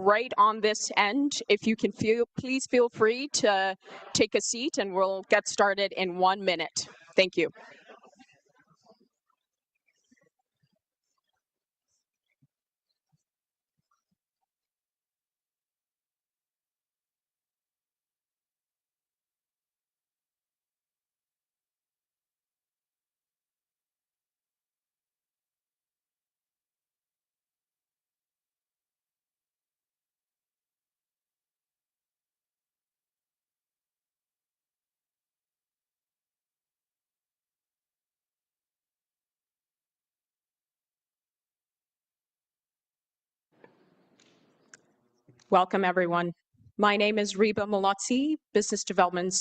right on this end. If you can please feel free to take a seat and we'll get started in 1 minute. Thank you. Welcome, everyone. My name is Reba Malotzi, Business Development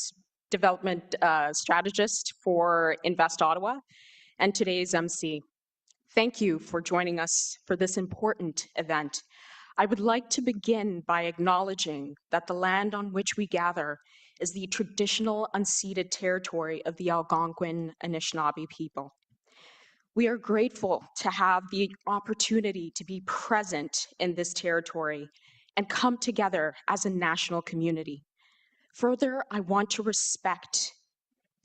Strategist for Invest Ottawa, and today's MC. Thank you for joining us for this important event. I would like to begin by acknowledging that the land on which we gather is the traditional unceded territory of the Algonquin Anishinaabe people. We are grateful to have the opportunity to be present in this territory and come together as a national community. Further, I want to respect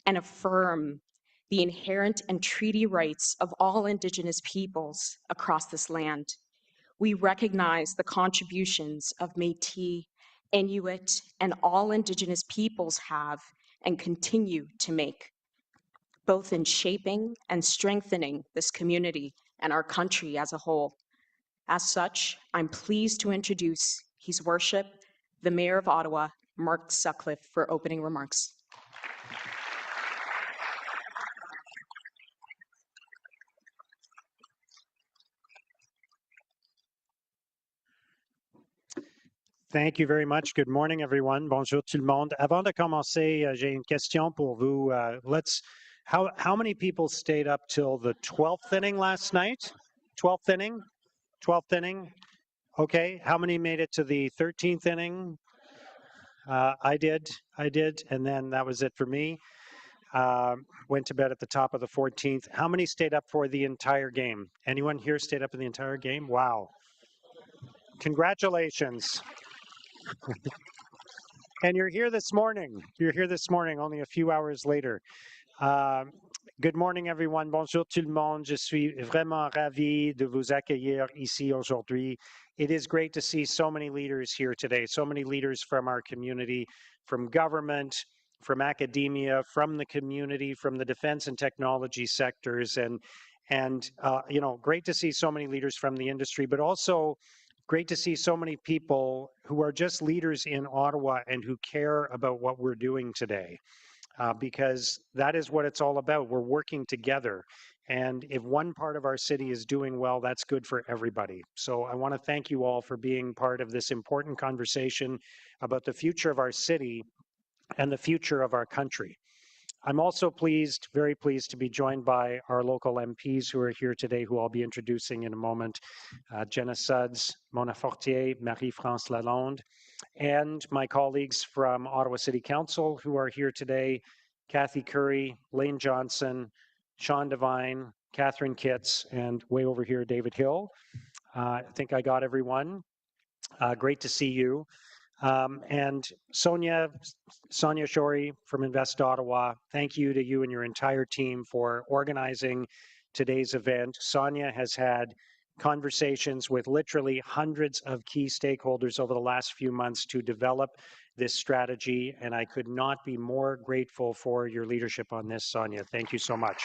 and affirm the inherent and treaty rights of all Indigenous peoples across this land. We recognize the contributions of Métis, Inuit, and all Indigenous peoples have and continue to make, both in shaping and strengthening this community and our country as a whole. As such, I'm pleased to introduce His Worship, the Mayor of Ottawa, Mark Sutcliffe, for opening remarks. Thank you very much. Good morning, everyone. Bonjour tout le monde. Avant de commencer, j'ai une question pour vous. How many people stayed up till the 12th inning last night? 12th inning? 12th inning? Okay. How many made it to the 13th inning? I did, and then that was it for me. Went to bed at the top of the 14th. How many stayed up for the entire game? Anyone here stayed up for the entire game? Wow. Congratulations. And you're here this morning. You're here this morning, only a few hours later. Good morning, everyone. Bonjour tout le monde. Je suis vraiment ravi de vous accueillir ici aujourd'hui. It is great to see so many leaders here today, so many leaders from our community, from government, from academia, from the community, from the defense and technology sectors, and you know, great to see so many leaders from the industry, but also great to see so many people who are just leaders in Ottawa and who care about what we're doing today. Because that is what it's all about. We're working together. And if one part of our city is doing well, that's good for everybody. So I want to thank you all for being part of this important conversation about the future of our city and the future of our country. I'm also pleased, very pleased, to be joined by our local MPs who are here today, who I'll be introducing in a moment. Jenna Sudds, Mona Fortier, Marie-France Lalonde, and my colleagues from Ottawa City Council who are here today, Kathy Curry, Lane Johnson, Sean Devine, Catherine Kitts, and way over here, David Hill. I think I got everyone. Great to see you. And Sonia Shori from Invest Ottawa, thank you to you and your entire team for organizing today's event. Sonia has had conversations with literally hundreds of key stakeholders over the last few months to develop this strategy, and I could not be more grateful for your leadership on this, Sonia. Thank you so much.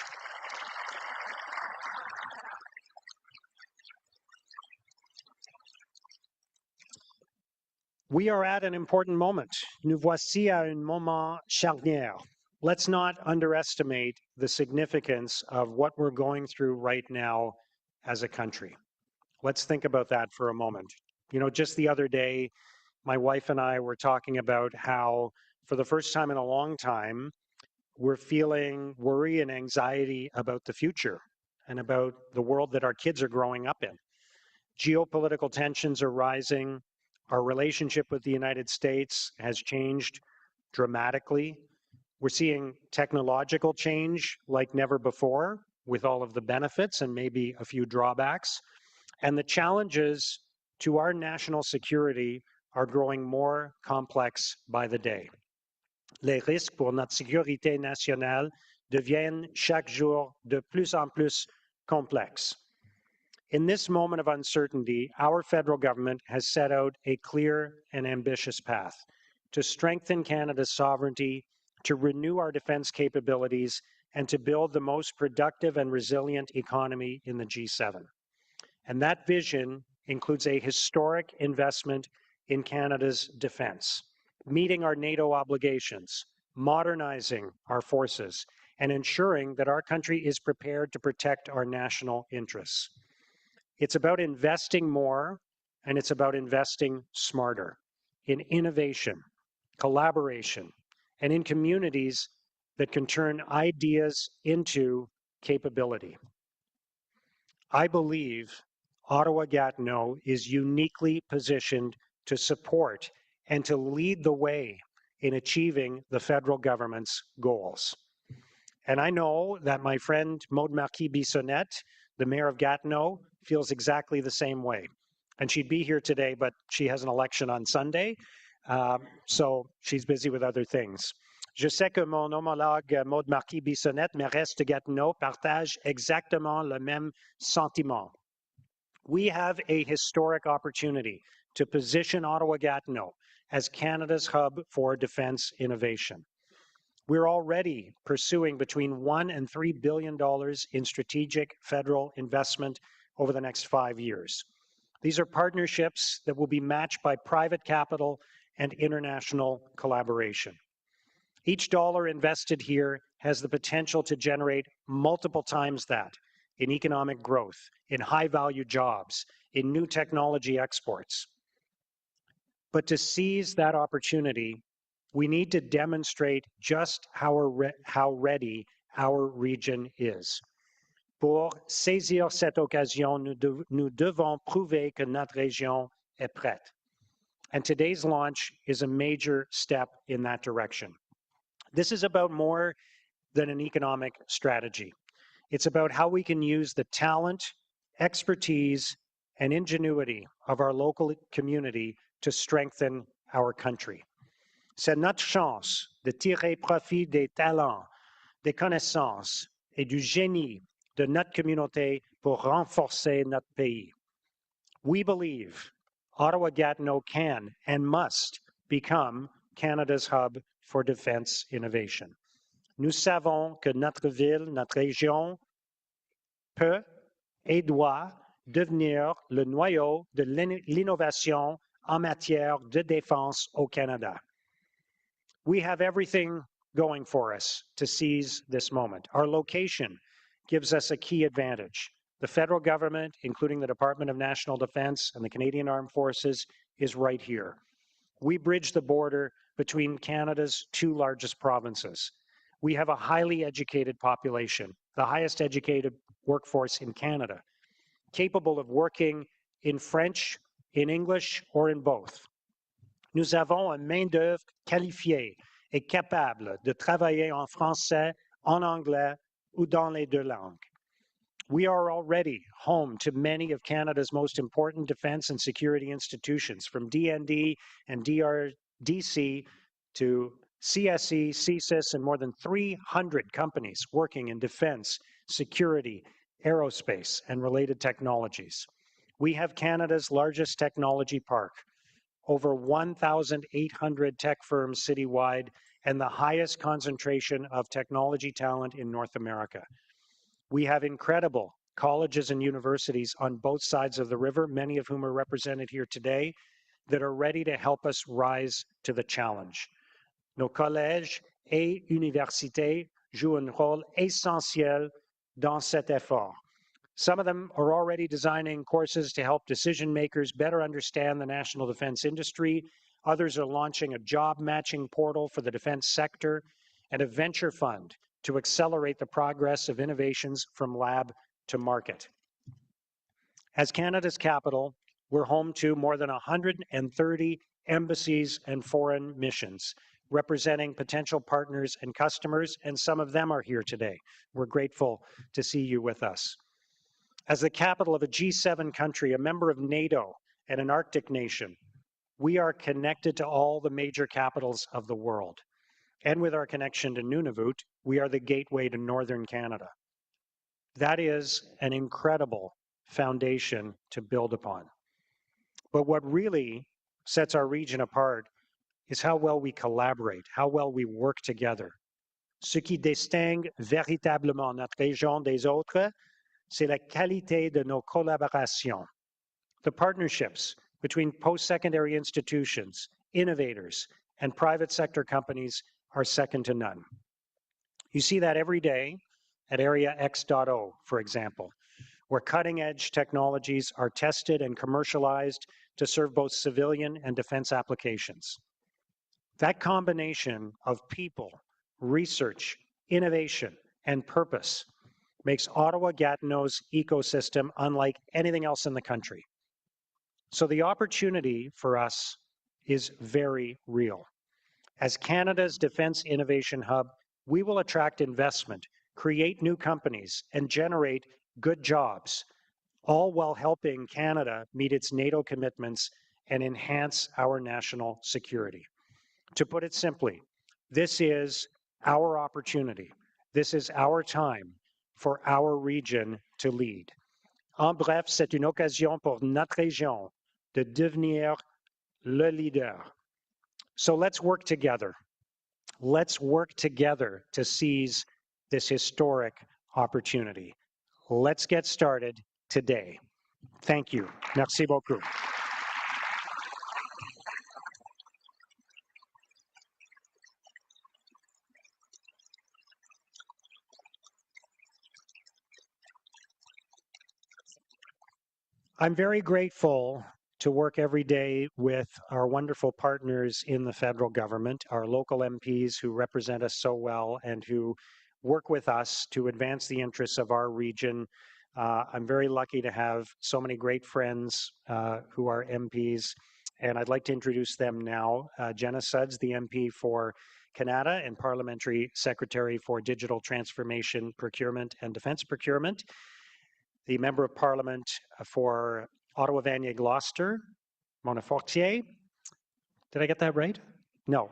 We are at an important moment. Nous voici à un moment charnière. Let's not underestimate the significance of what we're going through right now as a country. Let's think about that for a moment. You know, just the other day, my wife and I were talking about how, for the first time in a long time, we're feeling worry and anxiety about the future and about the world that our kids are growing up in. Geopolitical tensions are rising. Our relationship with the United States has changed dramatically. We're seeing technological change like never before, with all of the benefits and maybe a few drawbacks. And the challenges to our national security are growing more complex by the day. Les risques pour notre sécurité nationale deviennent chaque jour de plus en plus complexes. In this moment of uncertainty, our federal government has set out a clear and ambitious path to strengthen Canada's sovereignty, to renew our defense capabilities, and to build the most productive and resilient economy in the G7. And that vision includes a historic investment in Canada's defense, meeting our NATO obligations, modernizing our forces, and ensuring that our country is prepared to protect our national interests. It's about investing more, and it's about investing smarter in innovation, collaboration, and in communities that can turn ideas into capability. I believe Ottawa-Gatineau is uniquely positioned to support and to lead the way in achieving the federal government's goals. And I know that my friend Maude Marquis-Bissonnette, the mayor of Gatineau, feels exactly the same way. And she'd be here today, but she has an election on Sunday, so she's busy with other things. Je sais que mon homologue Maude Marquis-Bissonnette, mairesse de Gatineau, partage exactement le même sentiment. We have a historic opportunity to position Ottawa-Gatineau as Canada's hub for defense innovation. We're already pursuing between $1 and $3 billion in strategic federal investment over the next 5 years. These are partnerships that will be matched by private capital and international collaboration. Each dollar invested here has the potential to generate multiple times that in economic growth, in high-value jobs, in new technology exports. But to seize that opportunity, we need to demonstrate just how ready our region is. Pour saisir cette occasion, nous devons prouver que notre région est prête. And today's launch is a major step in that direction. This is about more than an economic strategy. It's about how we can use the talent, expertise, and ingenuity of our local community to strengthen our country. C'est notre chance de tirer profit des talents, des connaissances et du génie de notre communauté pour renforcer notre pays. We believe Ottawa-Gatineau can and must become Canada's hub for defense innovation. Nous savons que notre ville, notre région peut et doit devenir le noyau de l'innovation en matière de défense au Canada. We have everything going for us to seize this moment. Our location gives us a key advantage. The federal government, including the Department of National Defense and the Canadian Armed Forces, is right here. We bridge the border between Canada's two largest provinces. We have a highly educated population, the highest educated workforce in Canada, capable of working in French, in English, or in both. Nous avons une main-d'œuvre qualifiée et capable de travailler en français, en anglais, ou dans les deux langues. We are already home to many of Canada's most important defense and security institutions, from DND and DRDC to CSE, CSIS, and more than 300 companies working in defense, security, aerospace, and related technologies. We have Canada's largest technology park, over 1,800 tech firms citywide, and the highest concentration of technology talent in North America. We have incredible colleges and universities on both sides of the river, many of whom are represented here today, that are ready to help us rise to the challenge. Nos collèges et universités jouent un rôle essentiel dans cet effort. Some of them are already designing courses to help decision makers better understand the national defense industry. Others are launching a job matching portal for the defense sector and a venture fund to accelerate the progress of innovations from lab to market. As Canada's capital, we're home to more than 130 embassies and foreign missions, representing potential partners and customers, and some of them are here today. We're grateful to see you with us. As the capital of a G7 country, a member of NATO, and an Arctic nation. We are connected to all the major capitals of the world. And with our connection to Nunavut, we are the gateway to northern Canada. That is an incredible foundation to build upon. But what really sets our region apart is how well we collaborate, how well we work together. Ce qui distingue véritablement notre région des autres, c'est la qualité de nos collaborations. The partnerships between post-secondary institutions, innovators, and private sector companies are second to none. You see that every day at Area X.0, for example, where cutting-edge technologies are tested and commercialized to serve both civilian and defense applications. That combination of people, research, innovation, and purpose makes Ottawa-Gatineau's ecosystem unlike anything else in the country. So the opportunity for us is very real. As Canada's defense innovation hub, we will attract investment, create new companies, and generate good jobs, all while helping Canada meet its NATO commitments and enhance our national security. To put it simply, this is our opportunity. This is our time for our region to lead. En bref, c'est une occasion pour notre région de devenir le leader. So let's work together. Let's work together to seize this historic opportunity. Let's get started today. Thank you. Merci beaucoup. I'm very grateful to work every day with our wonderful partners in the federal government, our local MPs who represent us so well and who work with us to advance the interests of our region. I'm very lucky to have so many great friends who are MPs, and I'd like to introduce them now. Jenna Sudds, the MP for Canada and Parliamentary Secretary for Digital Transformation, Procurement and Defence Procurement. The Member of Parliament for Ottawa, Vanier, Gloucester, Montfortier. Did I get that right? No.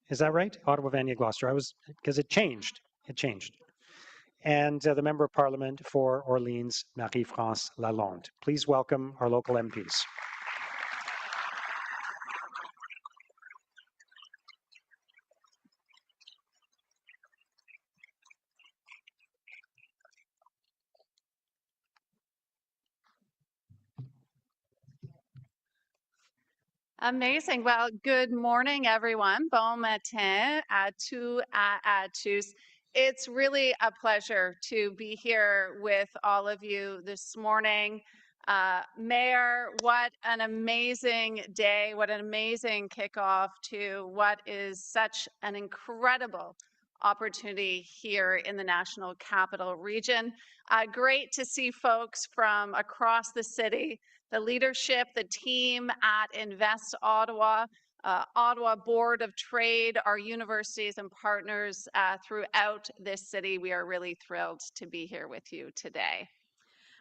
Is that right? Ottawa, Vanier, Gloucester. Because it changed. It changed. And the Member of Parliament for Orleans, Marie-France Lalonde. Please welcome our local MPs. Amazing. Well, good morning, everyone. Bon matin à tous, à tous. It's really a pleasure to be here with all of you this morning. Mayor, what an amazing day, what an amazing kickoff to what is such an incredible opportunity here in the National Capital Region. Great to see folks from across the city, the leadership, the team at Invest Ottawa, Ottawa Board of Trade, our universities and partners throughout this city. We are really thrilled to be here with you today.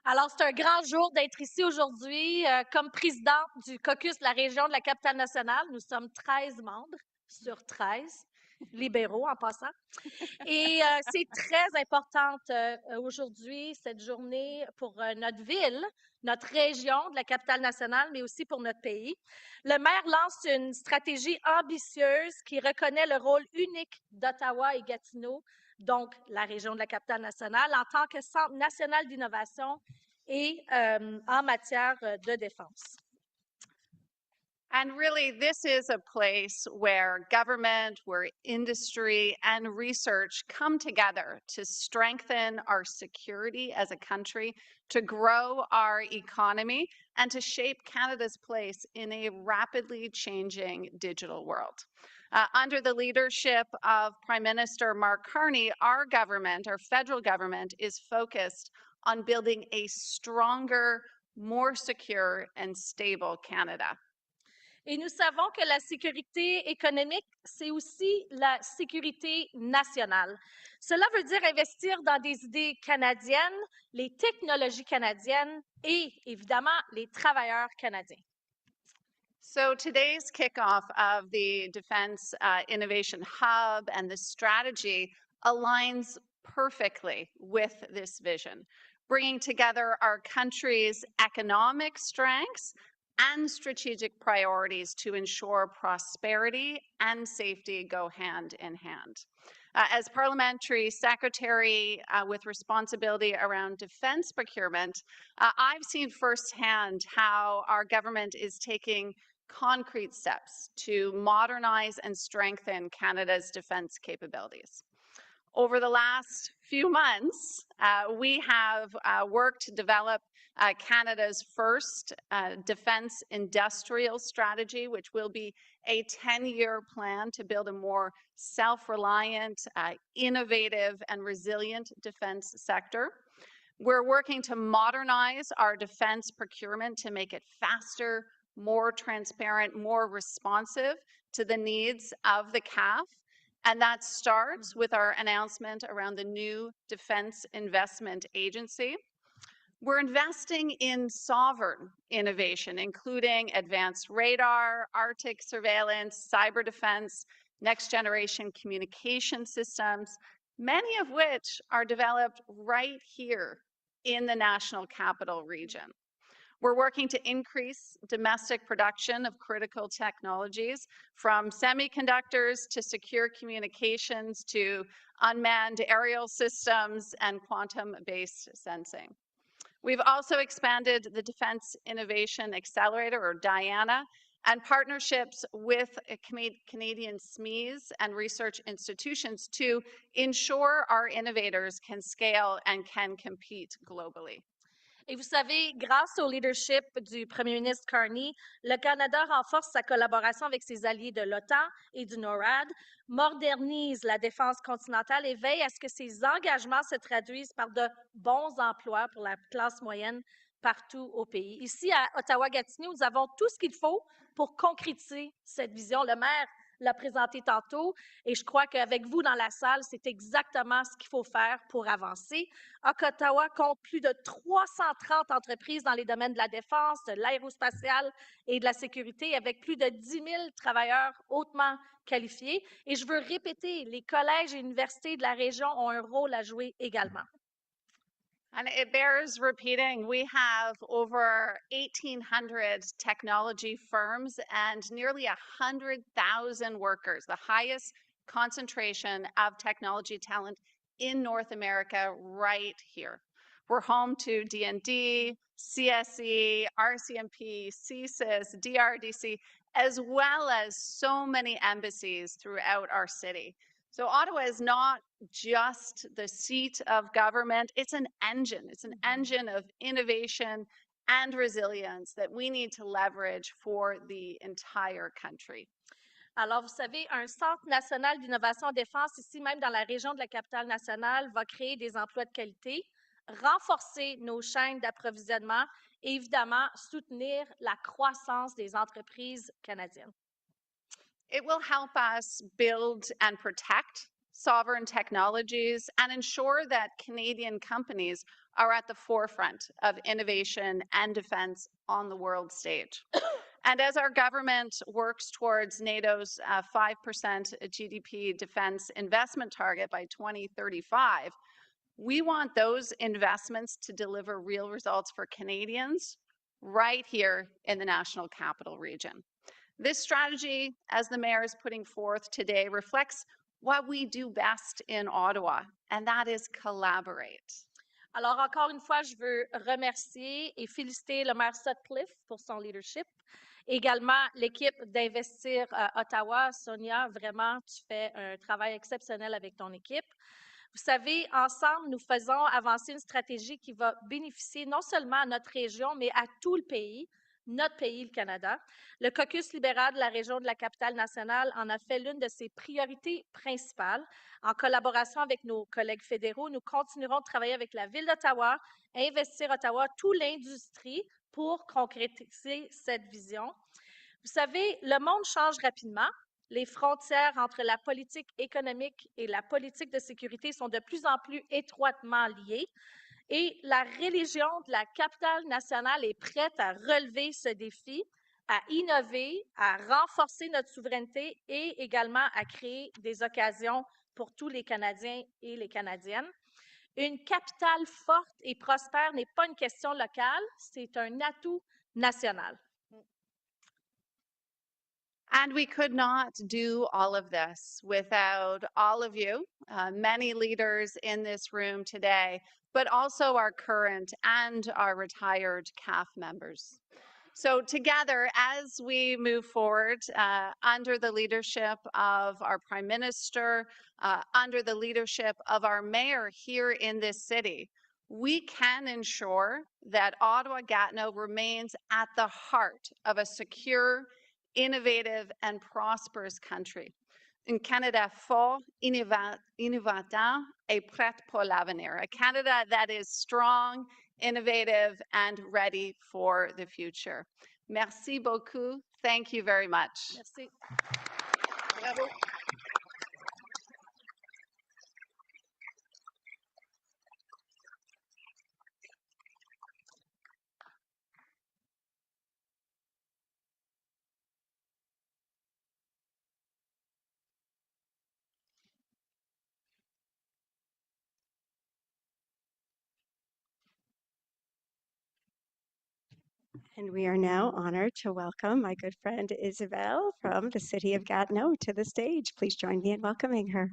Alors, c'est un grand jour d'être ici aujourd'hui. Comme présidente du caucus de la région de la Capitale-Nationale, nous sommes 13 membres sur 13, libéraux en passant. Et c'est très importante aujourd'hui, cette journée, pour notre ville, notre région de la Capitale-Nationale, mais aussi pour notre pays. Le maire lance une stratégie ambitieuse qui reconnaît le rôle unique d'Ottawa et Gatineau, donc la région de la Capitale-Nationale, en tant que centre national d'innovation et en matière de défense. And really, this is a place where government, where industry and research come together to strengthen our security as a country, to grow our economy, and to shape Canada's place in a rapidly changing digital world. Under the leadership of Prime Minister Mark Carney, our government, our federal government, is focused on building a stronger, more secure, and stable Canada. Et nous savons que la sécurité économique, c'est aussi la sécurité nationale. Cela veut dire investir dans des idées canadiennes, les technologies canadiennes et, évidemment, les travailleurs canadiens. So today's kickoff of the Defense Innovation Hub and the strategy aligns perfectly with this vision, bringing together our country's economic strengths and strategic priorities to ensure prosperity and safety go hand in hand. As Parliamentary Secretary with responsibility around defense procurement, I've seen firsthand how our government is taking concrete steps to modernize and strengthen Canada's defense capabilities. Over the last few months, we have worked to develop Canada's first defense industrial strategy, which will be a 10-year plan to build a more self-reliant, innovative, and resilient defense sector. We're working to modernize our defense procurement to make it faster, more transparent, more responsive to the needs of the CAF. And that starts with our announcement around the new Defense Investment Agency. We're investing in sovereign innovation, including advanced radar, Arctic surveillance, cyber defense, next generation communication systems, many of which are developed right here in the National Capital Region. We're working to increase domestic production of critical technologies, from semiconductors to secure communications to unmanned aerial systems and quantum-based sensing. We've also expanded the Defense Innovation Accelerator, or DIANA, and partnerships with Canadian SMEs and research institutions to ensure our innovators can scale and can compete globally. Et vous savez, grâce au leadership du premier ministre Carney, le Canada renforce sa collaboration avec ses alliés de l'OTAN et du NORAD, modernise la défense continentale et veille à ce que ses engagements se traduisent par de bons emplois pour la classe moyenne partout au pays. Ici, à Ottawa-Gatineau, nous avons tout ce qu'il faut pour concrétiser cette vision. Le maire l'a présenté tantôt et je crois qu'avec vous dans la salle, c'est exactement ce qu'il faut faire pour avancer. Ottawa compte plus de 330 entreprises dans les domaines de la défense, de l'aérospatiale et de la sécurité, avec plus de 10 000 travailleurs hautement qualifiés. Et je veux répéter, les collèges et universités de la région ont un rôle à jouer également. And it bears repeating, we have over 1,800 technology firms and nearly 100,000 workers, the highest concentration of technology talent in North America right here. We're home to DND, CSE, RCMP, CSIS, DRDC, as well as so many embassies throughout our city. So Ottawa is not just the seat of government, it's an engine. It's an engine of innovation and resilience that we need to leverage for the entire country. Alors, vous savez, un Centre national d'innovation en défense, ici même dans la région de la capitale nationale, va créer des emplois de qualité, renforcer nos chaînes d'approvisionnement et évidemment soutenir la croissance des entreprises canadiennes. It will help us build and protect sovereign technologies and ensure that Canadian companies are at the forefront of innovation and defense on the world stage. And as our government works towards NATO's 5% GDP defense investment target by 2035, we want those investments to deliver real results for Canadians right here in the National Capital Region. This strategy, as the mayor is putting forth today, reflects what we do best in Ottawa, and that is collaborate. Alors, encore une fois, je veux remercier et féliciter le maire Sutcliffe pour son leadership. Également, l'équipe d'Investir Ottawa. Sonia, vraiment, tu fais un travail exceptionnel avec ton équipe. Vous savez, ensemble, nous faisons avancer une stratégie qui va bénéficier non seulement à notre région, mais à tout le pays, notre pays, le Canada. Le caucus libéral de la région de la capitale nationale en a fait l'une de ses priorités principales. En collaboration avec nos collègues fédéraux, nous continuerons de travailler avec la Ville d'Ottawa, Investir Ottawa, toute l'industrie pour concrétiser cette vision. Vous savez, le monde change rapidement. Les frontières entre la politique économique et la politique de sécurité sont de plus en plus étroitement liées. Et la religion de la capitale nationale est prête à relever ce défi, à innover, à renforcer notre souveraineté et également à créer des occasions pour tous les Canadiens et les Canadiennes. Une capitale forte et prospère n'est pas une question locale, c'est un atout national. And we could not do all of this without all of you, many leaders in this room today, but also our current and our retired CAF members. So together, as we move forward under the leadership of our Prime Minister, under the leadership of our mayor here in this city, we can ensure that Ottawa-Gatineau remains at the heart of a secure, innovative, and prosperous country. Un Canada fort, innovateur et prêt pour l'avenir. A Canada that is strong, innovative, and ready for the future. Merci beaucoup. Thank you very much. Merci. Bravo. And we are now honored to welcome my good friend Isabelle from the city of Gatineau to the stage. Please join me in welcoming her.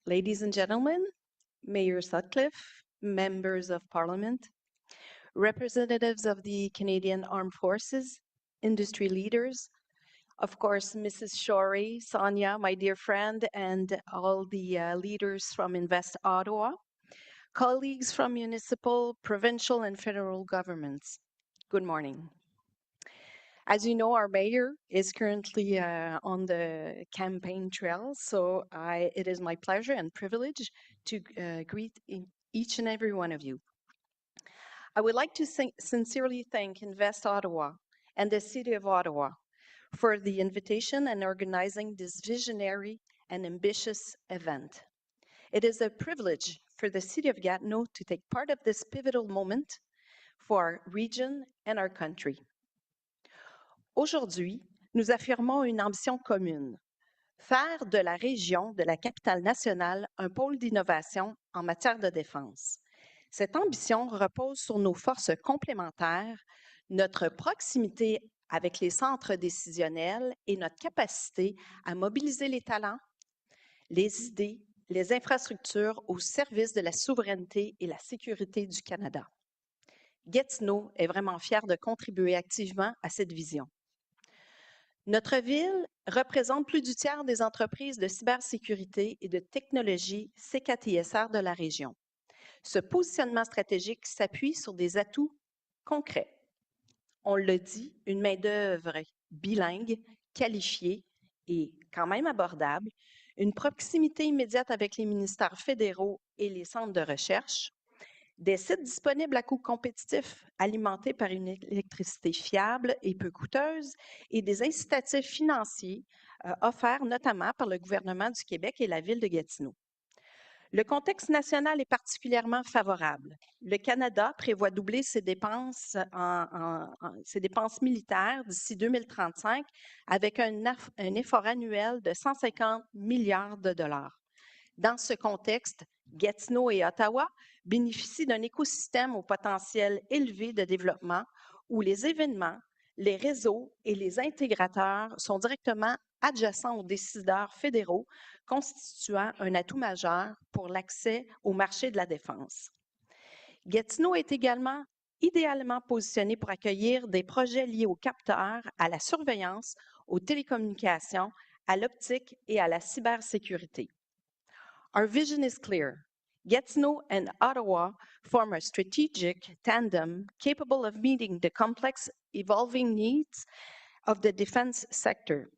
Ladies and gentlemen, Mayor Sutcliffe, members of Parliament, representatives of the Canadian Armed Forces, industry leaders, of course, Mrs. Shorey, Sonia, my dear friend, and all the leaders from Invest Ottawa, colleagues from municipal, provincial, and federal governments. Good morning. As you know, our mayor is currently on the campaign trail, so it is my pleasure and privilege to greet each and every one of you. I would like to sincerely thank Invest Ottawa and the City of Ottawa for the invitation and organizing this visionary and ambitious event. It is a privilege for the City of Gatineau to take part of this pivotal moment for our region and our country. Aujourd'hui, nous affirmons une ambition commune, faire de la région de la capitale nationale un pôle d'innovation en matière de défense. Cette ambition repose sur nos forces complémentaires, notre proximité avec les centres décisionnels et notre capacité à mobiliser les talents, les idées, les infrastructures au service de la souveraineté et la sécurité du Canada. Gatineau est vraiment fier de contribuer activement à cette vision. Notre ville représente plus du tiers des entreprises de cybersécurité et de technologie CKTSR de la région. Ce positionnement stratégique s'appuie sur des atouts concrets. On le dit, une main-d'œuvre bilingue, qualifiée et quand même abordable, une proximité immédiate avec les ministères fédéraux et les centres de recherche, des sites disponibles à coût compétitif alimentés par une électricité fiable et peu coûteuse et des incitatifs financiers offerts notamment par le gouvernement du Québec et la ville de Gatineau. Le contexte national est particulièrement favorable. Le Canada prévoit doubler ses dépenses militaires d'ici 2035 avec un effort annuel de 150 milliards de dollars. Dans ce contexte, Gatineau et Ottawa bénéficient d'un écosystème au potentiel élevé de développement où les événements, les réseaux et les intégrateurs sont directement adjacents aux décideurs fédéraux, constituant un atout majeur pour l'accès au marché de la défense. Gatineau est également idéalement positionné pour accueillir des projets liés aux capteurs, à la surveillance, aux télécommunications, à l'optique et à la cybersécurité. Our vision is clear. Gatineau and Ottawa form a strategic tandem capable of meeting the complex, evolving needs of the defense sector.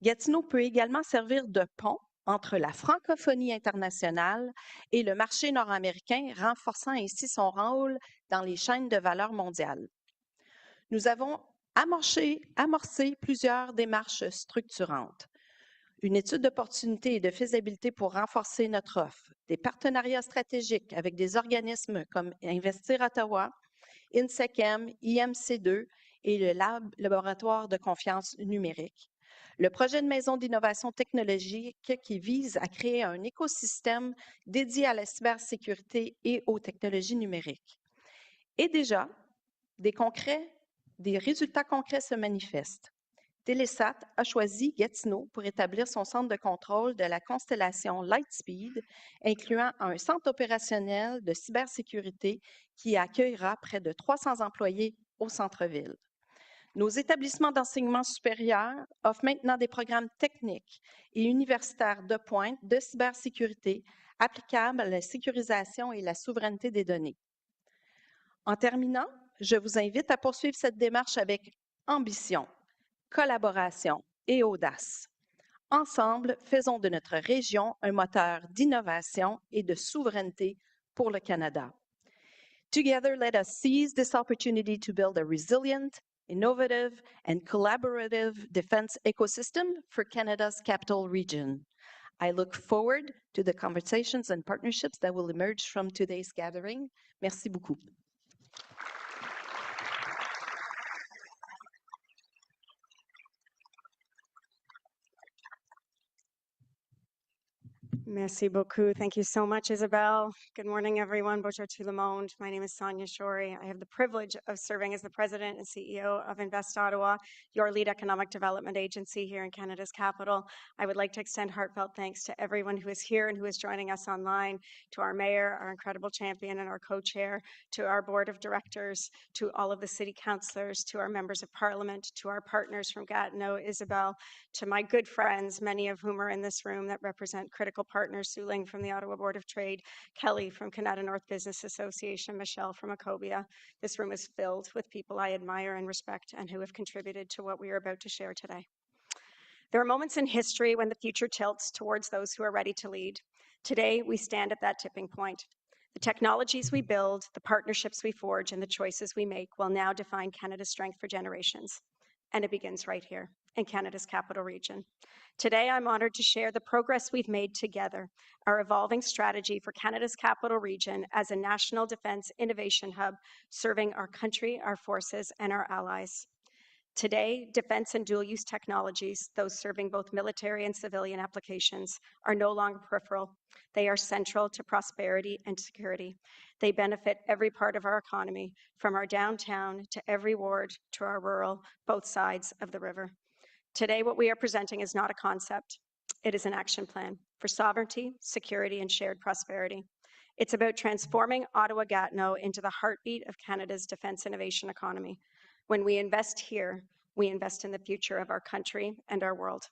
Gatineau peut également servir de pont entre la francophonie internationale et le marché nord-américain, renforçant ainsi son rôle dans les chaînes de valeur mondiales. Nous avons amorcé plusieurs démarches structurantes. Une étude d'opportunité et de faisabilité pour renforcer notre offre, des partenariats stratégiques avec des organismes comme Investir Ottawa, INSECM, IMC2 et le laboratoire de confiance numérique. Le projet de maison d'innovation technologique qui vise à créer un écosystème dédié à la cybersécurité et aux technologies numériques. Et déjà, des résultats concrets se manifestent. Telesat a choisi Gatineau pour établir son centre de contrôle de la constellation Lightspeed, incluant un centre opérationnel de cybersécurité qui accueillera près de 300 employés au centre-ville. Nos établissements d'enseignement supérieur offrent maintenant des programmes techniques et universitaires de pointe de cybersécurité applicables à la sécurisation et la souveraineté des données. En terminant, je vous invite à poursuivre cette démarche avec ambition, collaboration et audace. Ensemble, faisons de notre région un moteur d'innovation et de souveraineté pour le Canada. Together, let us seize this opportunity to build a resilient, innovative, and collaborative defense ecosystem for Canada's capital region. I look forward to the conversations and partnerships that will emerge from today's gathering. Merci beaucoup. Merci beaucoup. Thank you so much, Isabel. Good morning, everyone. Bonjour tout le monde. My name is Sonia Shori. I have the privilege of serving as the president and CEO of Invest Ottawa, your lead economic development agency here in Canada's capital. I would like to extend heartfelt thanks to everyone who is here and who is joining us online, to our mayor, our incredible champion, and our co-chair, to our board of directors, to all of the city councillors, to our members of parliament, to our partners from Gatineau, Isabel, to my good friends, many of whom are in this room that represent critical partners, Su Ling from the Ottawa Board of Trade, Kelly from Canada North Business Association, Michelle from Ecobia. This room is filled with people I admire and respect and who have contributed to what we are about to share today. There are moments in history when the future tilts towards those who are ready to lead. Today, we stand at that tipping point. The technologies we build, the partnerships we forge, and the choices we make will now define Canada's strength for generations. And it begins right here in Canada's capital region. Today, I'm honored to share the progress we've made together, our evolving strategy for Canada's capital region as a national defense innovation hub, serving our country, our forces, and our allies. Today, defense and dual-use technologies, those serving both military and civilian applications, are no longer peripheral. They are central to prosperity and security. They benefit every part of our economy, from our downtown to every ward to our rural, both sides of the river. Today, what we are presenting is not a concept. It is an action plan for sovereignty, security, and shared prosperity. It's about transforming Ottawa-Gatineau into the heartbeat of Canada's defense innovation economy. When we invest here, we invest in the future of our country and our world.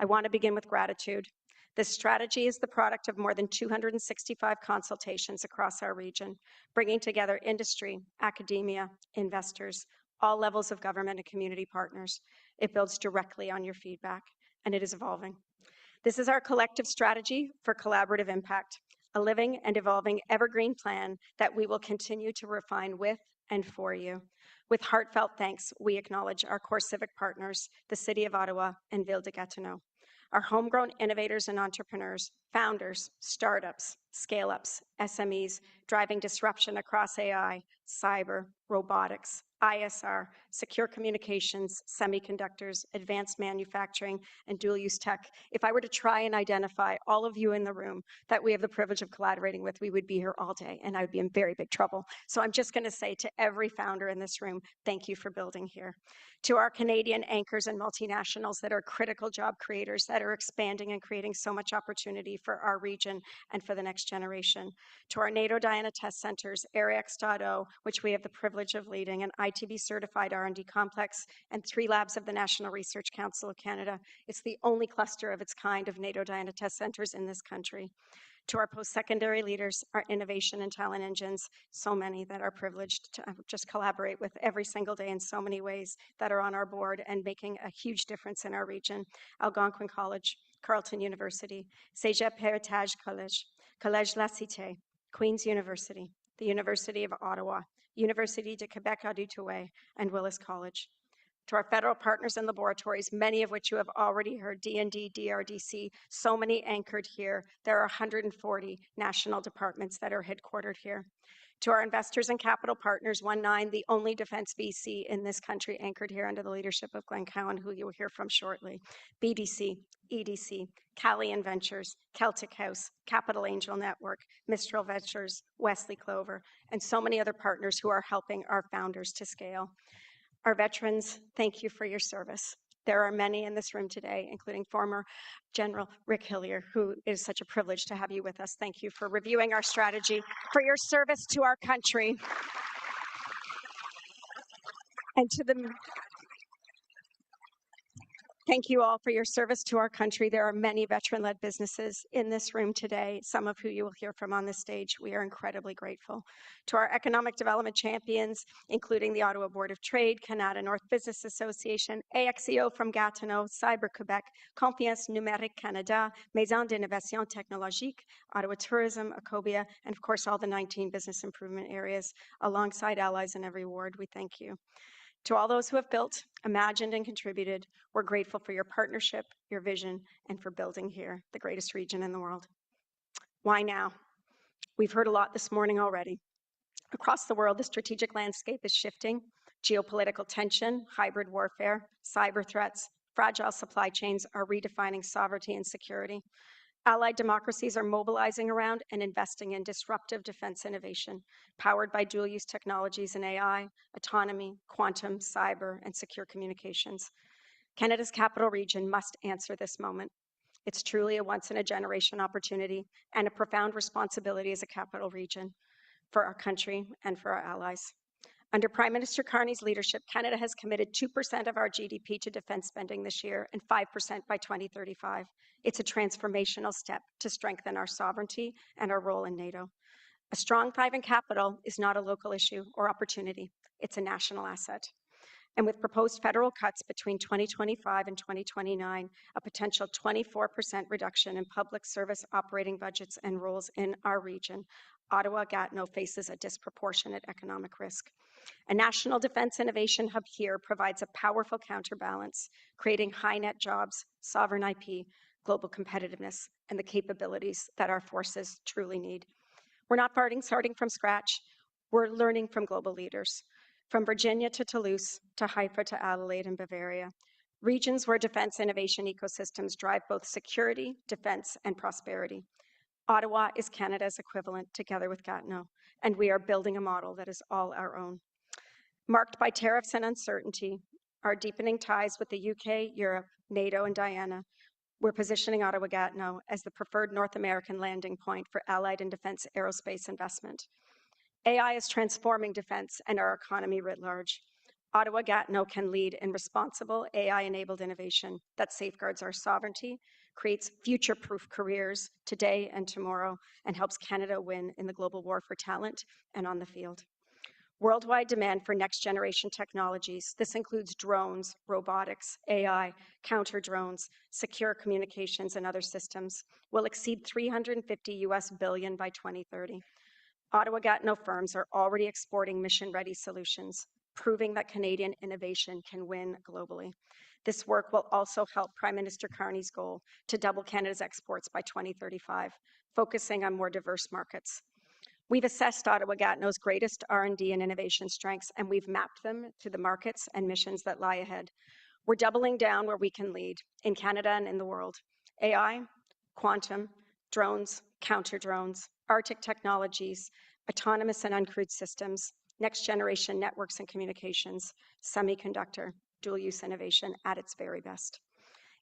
I want to begin with gratitude. This strategy is the product of more than 265 consultations across our region, bringing together industry, academia, investors, all levels of government and community partners. It builds directly on your feedback, and it is evolving. This is our collective strategy for collaborative impact, a living and evolving evergreen plan that we will continue to refine with and for you. With heartfelt thanks, we acknowledge our core civic partners, the City of Ottawa and Ville de Gatineau, our homegrown innovators and entrepreneurs, founders, startups, scale-ups, SMEs, driving disruption across AI, cyber, robotics, ISR, secure communications, semiconductors, advanced manufacturing, and dual-use tech. If I were to try and identify all of you in the room that we have the privilege of collaborating with, we would be here all day, and I would be in very big trouble. So I'm just going to say to every founder in this room, thank you for building here. To our Canadian anchors and multinationals that are critical job creators that are expanding and creating so much opportunity for our region and for the next generation. To our NATO Diana test centers, AirX.0, which we have the privilege of leading, an ITB certified R&D complex, and 3 labs of the National Research Council of Canada. It's the only cluster of its kind of NATO Diana test centers in this country. To our post-secondary leaders, our innovation and talent engines, so many that are privileged to just collaborate with every single day in so many ways that are on our board and making a huge difference in our region. Algonquin College, Carleton University, Cégep Héritage College, Collège La Cité, Queen's University, the University of Ottawa, Université de Québec Outaouais, and Willis College. To our federal partners and laboratories, many of which you have already heard, D&D, DRDC, so many anchored here. There are 140 national departments that are headquartered here. To our investors and capital partners, 19, the only defense VC in this country anchored here under the leadership of Glenn Cowan, who you will hear from shortly. BDC, EDC, Callian Ventures, Celtic House, Capital Angel Network, Mistral Ventures, Wesley Clover, and so many other partners who are helping our founders to scale. Our veterans, thank you for your service. There are many in this room today, including former General Rick Hillier, who is such a privilege to have you with us. Thank you for reviewing our strategy, for your service to our country. And to the Thank you all for your service to our country. There are many veteran-led businesses in this room today, some of who you will hear from on this stage. We are incredibly grateful. To our economic development champions, including the Ottawa Board of Trade, Canada North Business Association, AXEO from Gatineau, Cyber Quebec, Confiance Numérique Canada, Maison d'Innovation Technologique, Ottawa Tourism, Acobia, and of course all the 19 business improvement areas, alongside allies in every ward. We thank you. To all those who have built, imagined, and contributed, we're grateful for your partnership, your vision, and for building here the greatest region in the world. Why now? We've heard a lot this morning already. Across the world, the strategic landscape is shifting. Geopolitical tension, hybrid warfare, cyber threats, fragile supply chains are redefining sovereignty and security. Allied democracies are mobilizing around and investing in disruptive defense innovation, powered by dual-use technologies in AI, autonomy, quantum, cyber, and secure communications. Canada's capital region must answer this moment. It's truly a once-in-a-generation opportunity and a profound responsibility as a capital region for our country and for our allies. Under Prime Minister Carney's leadership, Canada has committed 2% of our GDP to defense spending this year and 5% by 2035. It's a transformational step to strengthen our sovereignty and our role in NATO. A strong five in capital is not a local issue or opportunity. It's a national asset. And with proposed federal cuts between 2025 and 2029, a potential 24% reduction in public service operating budgets and roles in our region, Ottawa-Gatineau faces a disproportionate economic risk. A national defense innovation hub here provides a powerful counterbalance, creating high-net jobs, sovereign IP, global competitiveness, and the capabilities that our forces truly need. We're not starting from scratch. We're learning from global leaders, from Virginia to Toulouse, to Haifa to Adelaide and Bavaria, regions where defense innovation ecosystems drive both security, defense, and prosperity. Ottawa is Canada's equivalent, together with Gatineau, and we are building a model that is all our own. Marked by tariffs and uncertainty, our deepening ties with the UK, Europe, NATO, and Diana, we're positioning Ottawa-Gatineau as the preferred North American landing point for allied and defense aerospace investment. AI is transforming defense and our economy writ large. Ottawa-Gatineau can lead in responsible AI-enabled innovation that safeguards our sovereignty, creates future-proof careers today and tomorrow, and helps Canada win in the global war for talent and on the field. Worldwide demand for next-generation technologies, this includes drones, robotics, AI, counter-drones, secure communications, and other systems, will exceed $350 billion by 2030. Ottawa-Gatineau firms are already exporting mission-ready solutions, proving that Canadian innovation can win globally. This work will also help Prime Minister Carney's goal to double Canada's exports by 2035, focusing on more diverse markets. We've assessed Ottawa-Gatineau's greatest R&D and innovation strengths, and we've mapped them to the markets and missions that lie ahead. We're doubling down where we can lead, in Canada and in the world. AI, quantum, drones, counter-drones, Arctic technologies, autonomous and uncrewed systems, next-generation networks and communications, semiconductor, dual-use innovation at its very best.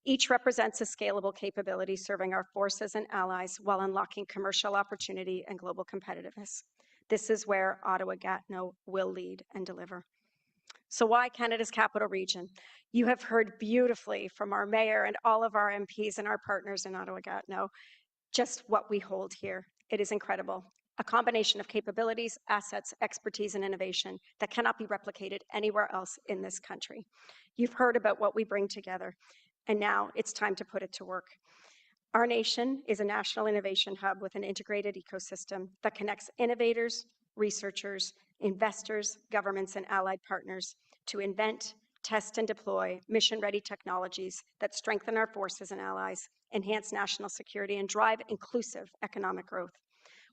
Each represents a scalable capability serving our forces and allies while unlocking commercial opportunity and global competitiveness. This is where Ottawa-Gatineau will lead and deliver. So why Canada's capital region? You have heard beautifully from our mayor and all of our MPs and our partners in Ottawa-Gatineau. just what we hold here. It is incredible. A combination of capabilities, assets, expertise, and innovation that cannot be replicated anywhere else in this country. You've heard about what we bring together, and now it's time to put it to work. Our nation is a national innovation hub with an integrated ecosystem that connects innovators, researchers, investors, governments, and allied partners to invent, test, and deploy mission-ready technologies that strengthen our forces and allies, enhance national security, and drive inclusive economic growth.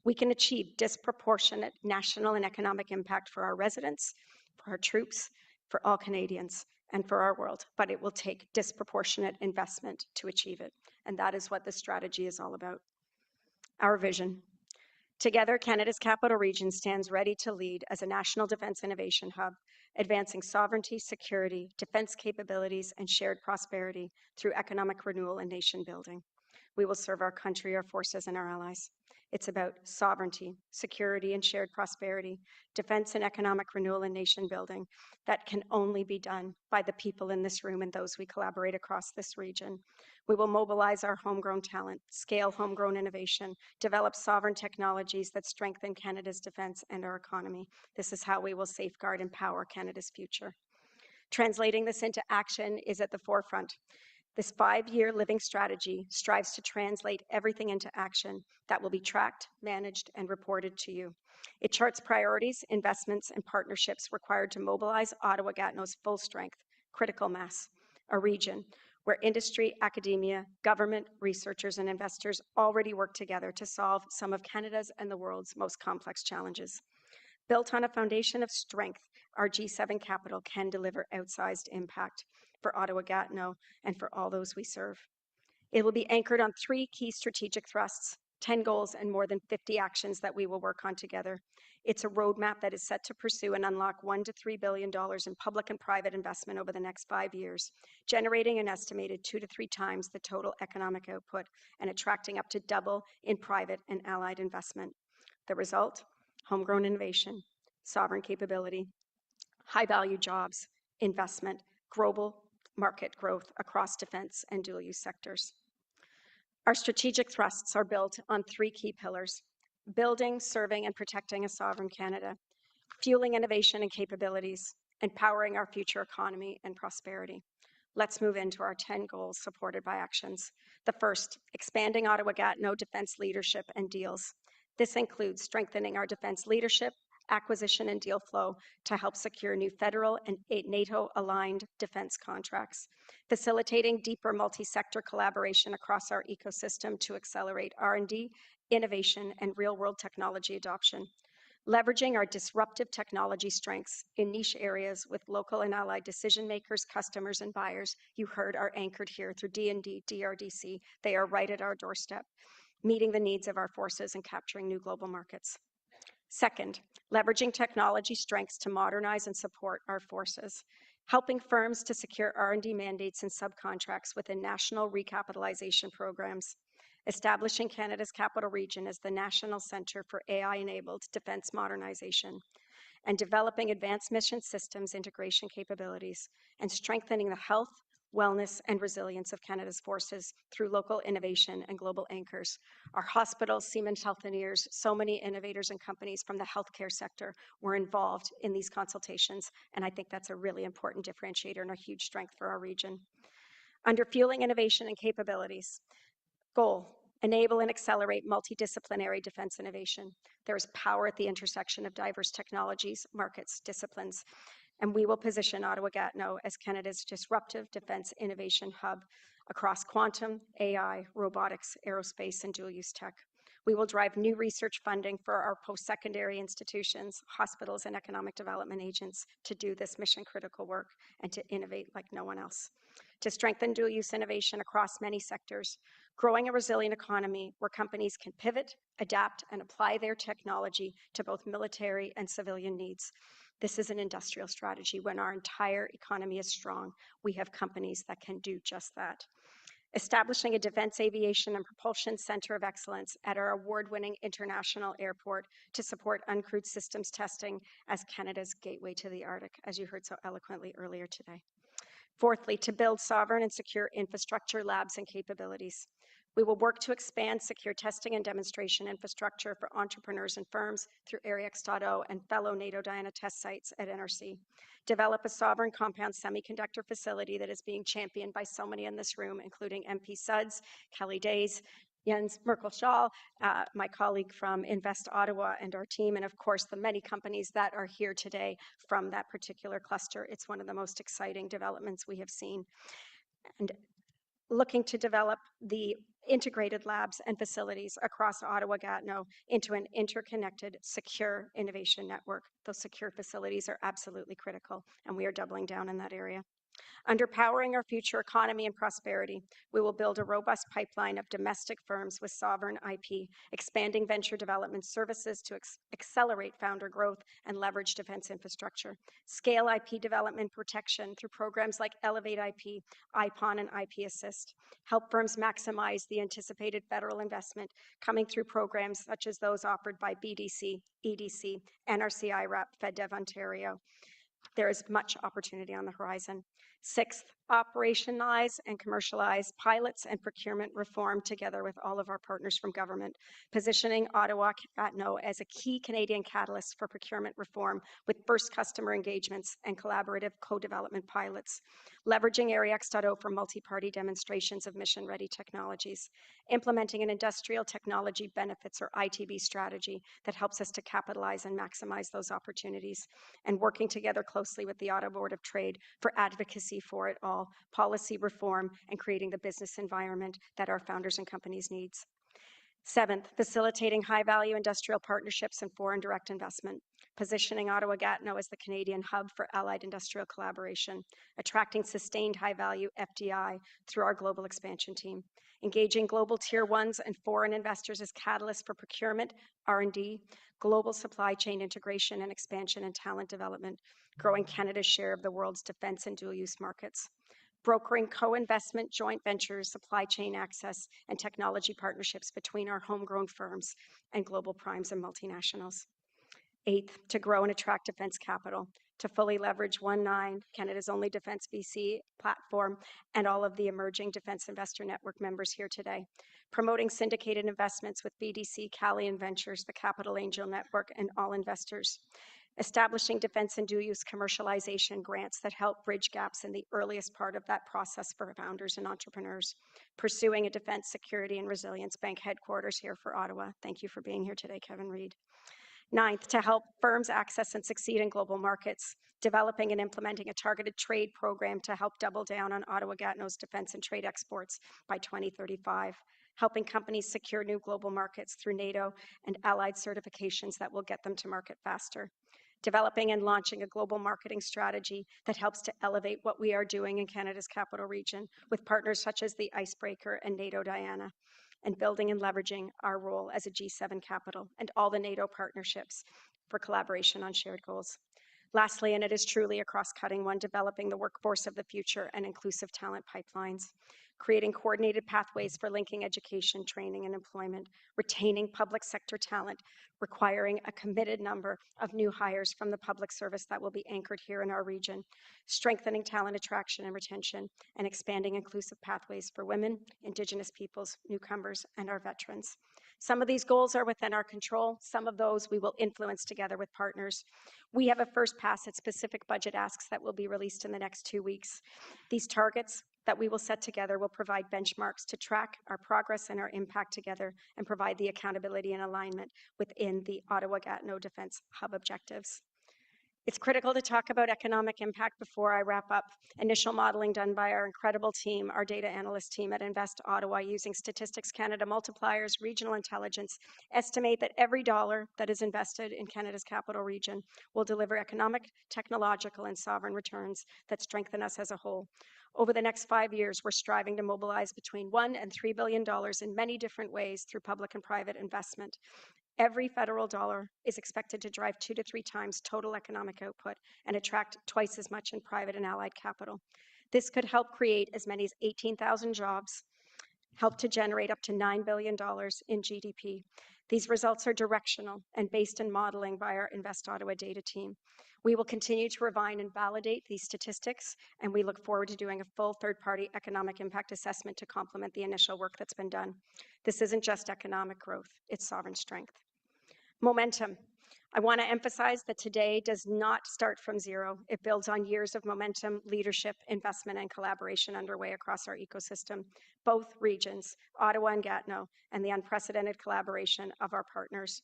We can achieve disproportionate national and economic impact for our residents, for our troops, for all Canadians, and for our world, but it will take disproportionate investment to achieve it. And that is what this strategy is all about. Our vision. Together, Canada's capital region stands ready to lead as a national defense innovation hub, advancing sovereignty, security, defense capabilities, and shared prosperity through economic renewal and nation building. We will serve our country, our forces, and our allies. It's about sovereignty, security, and shared prosperity, defense and economic renewal and nation building that can only be done by the people in this room and those we collaborate across this region. We will mobilize our homegrown talent, scale homegrown innovation, develop sovereign technologies that strengthen Canada's defense and our economy. This is how we will safeguard and power Canada's future. Translating this into action is at the forefront. This 5-year living strategy strives to translate everything into action that will be tracked, managed, and reported to you. It charts priorities, investments, and partnerships required to mobilize Ottawa-Gatineau's full strength, critical mass, a region where industry, academia, government, researchers, and investors already work together to solve some of Canada's and the world's most complex challenges. Built on a foundation of strength, our G7 capital can deliver outsized impact for Ottawa-Gatineau and for all those we serve. It will be anchored on 3 key strategic thrusts, 10 goals, and more than 50 actions that we will work on together. It's a roadmap that is set to pursue and unlock $1 to $3 billion in public and private investment over the next 5 years, generating an estimated 2 to 3 times the total economic output and attracting up to double in private and allied investment. The result? Homegrown innovation, sovereign capability, high-value jobs, investment, global market growth across defense and dual-use sectors. Our strategic thrusts are built on 3 key pillars: building, serving, and protecting a sovereign Canada, fueling innovation and capabilities, and powering our future economy and prosperity. Let's move into our 10 goals supported by actions. The first, expanding Ottawa-Gatineau defense leadership and deals. This includes strengthening our defense leadership, acquisition, and deal flow to help secure new federal and NATO-aligned defense contracts, facilitating deeper multi-sector collaboration across our ecosystem to accelerate R&D, innovation, and real-world technology adoption, leveraging our disruptive technology strengths in niche areas with local and allied decision makers, customers, and buyers. You heard are anchored here through D&D, DRDC. They are right at our doorstep, meeting the needs of our forces and capturing new global markets. Second, leveraging technology strengths to modernize and support our forces, helping firms to secure R&D mandates and subcontracts within national recapitalization programs, establishing Canada's capital region as the national centre for AI-enabled defence modernization, and developing advanced mission systems integration capabilities, and strengthening the health, wellness, and resilience of Canada's forces through local innovation and global anchors. Our hospitals, Siemens Healthineers, so many innovators and companies from the healthcare sector were involved in these consultations, and I think that's a really important differentiator and a huge strength for our region. Under fueling innovation and capabilities, goal, enable and accelerate multidisciplinary defense innovation. There is power at the intersection of diverse technologies, markets, disciplines, and we will position Ottawa-Gatineau as Canada's disruptive defense innovation hub across quantum, AI, robotics, aerospace, and dual-use tech. We will drive new research funding for our post-secondary institutions, hospitals, and economic development agents to do this mission-critical work and to innovate like no one else. To strengthen dual-use innovation across many sectors, growing a resilient economy where companies can pivot, adapt, and apply their technology to both military and civilian needs. This is an industrial strategy. When our entire economy is strong, we have companies that can do just that. Establishing a defense aviation and propulsion center of excellence at our award-winning international airport to support uncrewed systems testing as Canada's gateway to the Arctic, as you heard so eloquently earlier today. Fourthly, to build sovereign and secure infrastructure, labs, and capabilities. We will work to expand secure testing and demonstration infrastructure for entrepreneurs and firms through ARIX.O and fellow NATO Diana test sites at NRC. Develop a sovereign compound semiconductor facility that is being championed by so many in this room, including MP Suds, Kelly Days, Jens Merkel-Schall, my colleague from Invest Ottawa, and our team, and of course the many companies that are here today from that particular cluster. It's one of the most exciting developments we have seen. And looking to develop the integrated labs and facilities across Ottawa-Gatineau into an interconnected, secure innovation network. Those secure facilities are absolutely critical, and we are doubling down in that area. Under powering our future economy and prosperity, we will build a robust pipeline of domestic firms with sovereign IP, expanding venture development services to accelerate founder growth and leverage defense infrastructure, scale IP development protection through programs like Elevate IP, IPON, and IP Assist, help firms maximize the anticipated federal investment coming through programs such as those offered by BDC, EDC, NRC IRAP, FedDev Ontario. There is much opportunity on the horizon. Sixth, operationalize and commercialize pilots and procurement reform together with all of our partners from government, positioning Ottawa-Gatineau as a key Canadian catalyst for procurement reform with first customer engagements and collaborative co-development pilots, leveraging ARIX.O for multi-party demonstrations of mission-ready technologies, implementing an industrial technology benefits or ITB strategy that helps us to capitalize and maximize those opportunities, and working together closely with the Ottawa Board of Trade for advocacy for it all, policy reform, and creating the business environment that our founders and companies needs. Seventh, facilitating high-value industrial partnerships and foreign direct investment, positioning Ottawa-Gatineau as the Canadian hub for allied industrial collaboration, attracting sustained high-value FDI through our global expansion team, engaging global tier ones and foreign investors as catalysts for procurement, R&D, global supply chain integration and expansion and talent development, growing Canada's share of the world's defense and dual-use markets, brokering co-investment, joint ventures, supply chain access, and technology partnerships between our homegrown firms and global primes and multinationals. Eighth, to grow and attract defense capital, to fully leverage 19, Canada's only defense VC platform, and all of the emerging Defense Investor Network members here today. Promoting syndicated investments with BDC, Calian Ventures, the Capital Angel Network, and all investors. Establishing defense and dual-use commercialization grants that help bridge gaps in the earliest part of that process for founders and entrepreneurs. Pursuing a defense, security, and resilience bank headquarters here for Ottawa. Thank you for being here today, Kevin Reed. Ninth, to help firms access and succeed in global markets, developing and implementing a targeted trade program to help double down on Ottawa-Gatineau's defense and trade exports by 2035, helping companies secure new global markets through NATO and allied certifications that will get them to market faster, developing and launching a global marketing strategy that helps to elevate what we are doing in Canada's capital region with partners such as the Icebreaker and NATO Diana, and building and leveraging our role as a G7 capital and all the NATO partnerships for collaboration on shared goals. Lastly, and it is truly a cross-cutting one, developing the workforce of the future and inclusive talent pipelines, creating coordinated pathways for linking education, training, and employment, retaining public sector talent, requiring a committed number of new hires from the public service that will be anchored here in our region, strengthening talent attraction and retention, and expanding inclusive pathways for women, Indigenous peoples, newcomers, and our veterans. Some of these goals are within our control. Some of those we will influence together with partners. We have a first pass at specific budget asks that will be released in the next 2 weeks. These targets that we will set together will provide benchmarks to track our progress and our impact together and provide the accountability and alignment within the Ottawa-Gatineau Defence Hub objectives. It's critical to talk about economic impact before I wrap up. Initial modeling done by our incredible team, our data analyst team at Invest Ottawa, using Statistics Canada multipliers, regional intelligence, estimate that every dollar that is invested in Canada's capital region will deliver economic, technological, and sovereign returns that strengthen us as a whole. Over the next 5 years, we're striving to mobilize between $1 and $3 billion in many different ways through public and private investment. Every federal dollar is expected to drive 2 to 3 times total economic output and attract twice as much in private and allied capital. This could help create as many as 18,000 jobs, help to generate up to $9 billion in GDP. These results are directional and based in modeling by our Invest Ottawa data team. We will continue to refine and validate these statistics, and we look forward to doing a full third-party economic impact assessment to complement the initial work that's been done. This isn't just economic growth, it's sovereign strength. Momentum. I want to emphasize that today does not start from zero. It builds on years of momentum, leadership, investment, and collaboration underway across our ecosystem, both regions, Ottawa and Gatineau, and the unprecedented collaboration of our partners.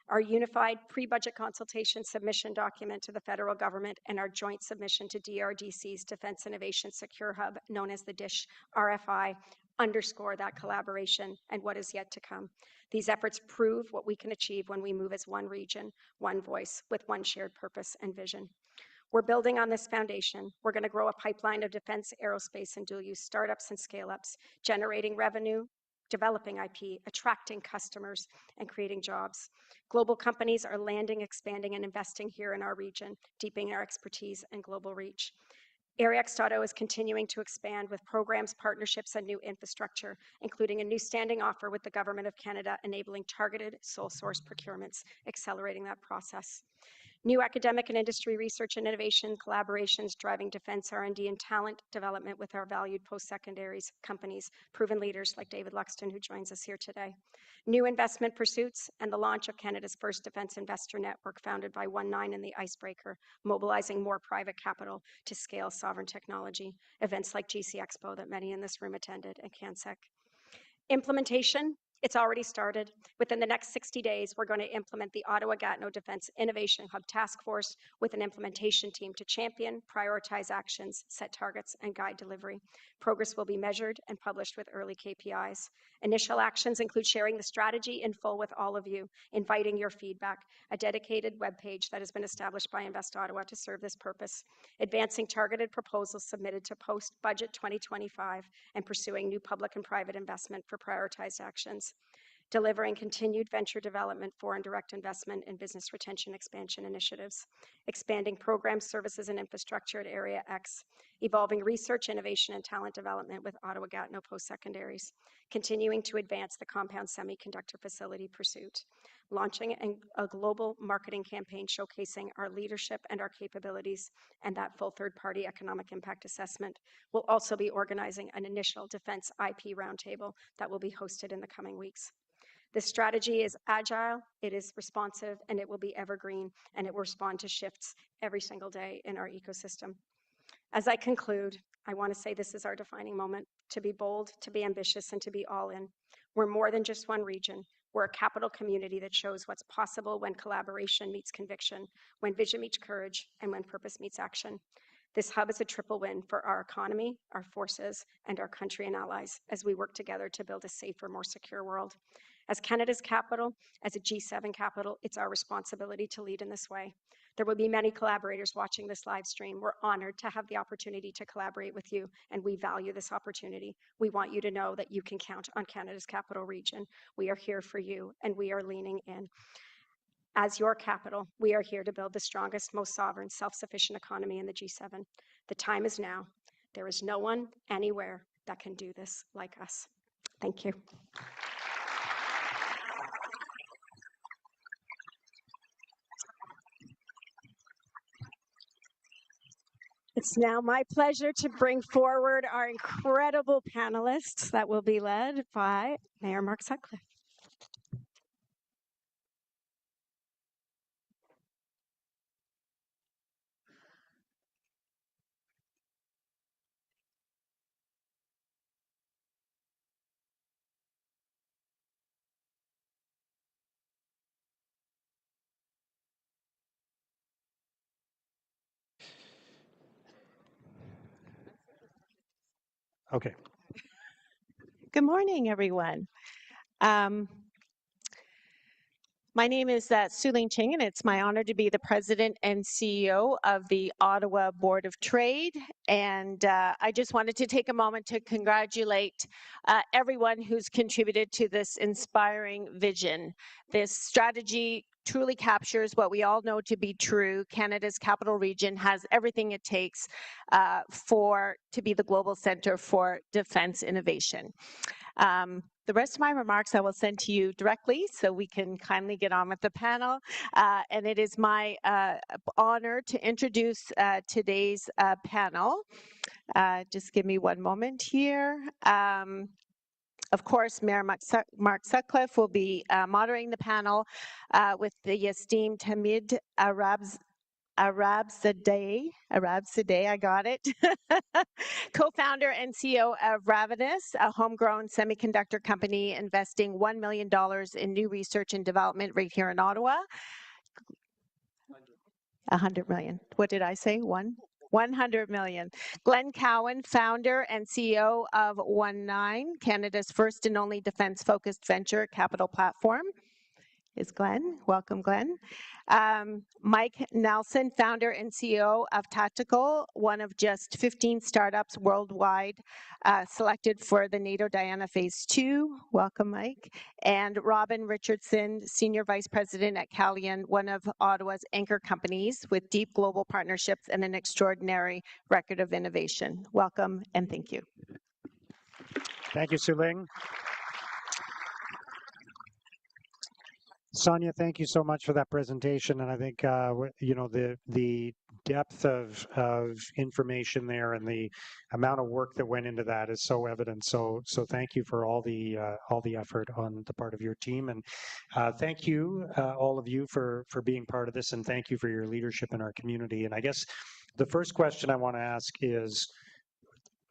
Our unified pre-budget consultation submission document to the federal government and our joint submission to DRDC's Defence Innovation Secure Hub, known as the DISH RFI, underscore that collaboration and what is yet to come. These efforts prove what we can achieve when we move as one region, one voice, with one shared purpose and vision. We're building on this foundation. We're going to grow a pipeline of defense, aerospace, and dual-use startups and scale-ups, generating revenue, developing IP, attracting customers, and creating jobs. Global companies are landing, expanding, and investing here in our region, deepening our expertise and global reach. AreaX.O is continuing to expand with programs, partnerships, and new infrastructure, including a new standing offer with the Government of Canada, enabling targeted sole source procurements, accelerating that process. New academic and industry research and innovation collaborations driving defense R&D and talent development with our valued post-secondaries companies, proven leaders like David Luxton, who joins us here today. New investment pursuits and the launch of Canada's first defense investor network founded by 19 and the Icebreaker, mobilizing more private capital to scale sovereign technology. Events like GC Expo that many in this room attended and CanSec. Implementation. It's already started. Within the next 60 days, we're going to implement the Ottawa-Gatineau Defence Innovation Hub Task Force with an implementation team to champion, prioritize actions, set targets, and guide delivery. Progress will be measured and published with early KPIs. Initial actions include sharing the strategy in full with all of you, inviting your feedback, a dedicated webpage that has been established by Invest Ottawa to serve this purpose, advancing targeted proposals submitted to post-budget 2025, and pursuing new public and private investment for prioritized actions. Delivering continued venture development, foreign direct investment, and business retention expansion initiatives, expanding programs, services, and infrastructure at Area X, evolving research, innovation, and talent development with Ottawa-Gatineau post-secondaries, continuing to advance the compound semiconductor facility pursuit, launching a global marketing campaign showcasing our leadership and our capabilities, and that full third-party economic impact assessment. We'll also be organizing an initial defense IP roundtable that will be hosted in the coming weeks. This strategy is agile, it is responsive, and it will be evergreen, and it will respond to shifts every single day in our ecosystem. As I conclude, I want to say this is our defining moment, to be bold, to be ambitious, and to be all in. We're more than just one region. We're a capital community that shows what's possible when collaboration meets conviction, when vision meets courage, and when purpose meets action. This hub is a triple win for our economy, our forces, and our country and allies as we work together to build a safer, more secure world. As Canada's capital, as a G7 capital, it's our responsibility to lead in this way. There will be many collaborators watching this live stream. We're honored to have the opportunity to collaborate with you, and we value this opportunity. We want you to know that you can count on Canada's capital region. We are here for you, and we are leaning in. As your capital, we are here to build the strongest, most sovereign, self-sufficient economy in the G7. The time is now. There is no one, anywhere, that can do this like us. Thank you. It's now my pleasure to bring forward our incredible panelists that will be led by Mayor Mark Sutcliffe. Okay. Good morning, everyone. My name is Su-Ling Ching, and it's my honor to be the president and CEO of the Ottawa Board of Trade. And I just wanted to take a moment to congratulate everyone who's contributed to this inspiring vision. This strategy truly captures what we all know to be true. Canada's capital region has everything it takes to be the global center for defense innovation. The rest of my remarks I will send to you directly so we can kindly get on with the panel. And it is my honor to introduce today's panel. Just give me one moment here. Of course, Mayor Mark Sutcliffe will be moderating the panel with the esteemed Hamid Arabzadeh, I got it, co-founder and CEO of Ravenous, a homegrown semiconductor company investing $1 million in new research and development right here in Ottawa. 100 million. What did I say? 100 million. Glenn Cowan, founder and CEO of 19, Canada's first and only defense-focused venture capital platform. Is Glenn. Welcome, Glenn. Mike Nelson, founder and CEO of Tactical, one of just 15 startups worldwide selected for the NATO Diana Phase 2. Welcome, Mike. And Robin Richardson, Senior Vice President at Calian, one of Ottawa's anchor companies with deep global partnerships and an extraordinary record of innovation. Welcome and thank you. Thank you, Suling. Sonia, thank you so much for that presentation. And I think, you know, the depth of information there and the amount of work that went into that is so evident. So thank you for all the effort on the part of your team. And thank you, all of you, for being part of this. And thank you for your leadership in our community. And I guess the first question I want to ask is,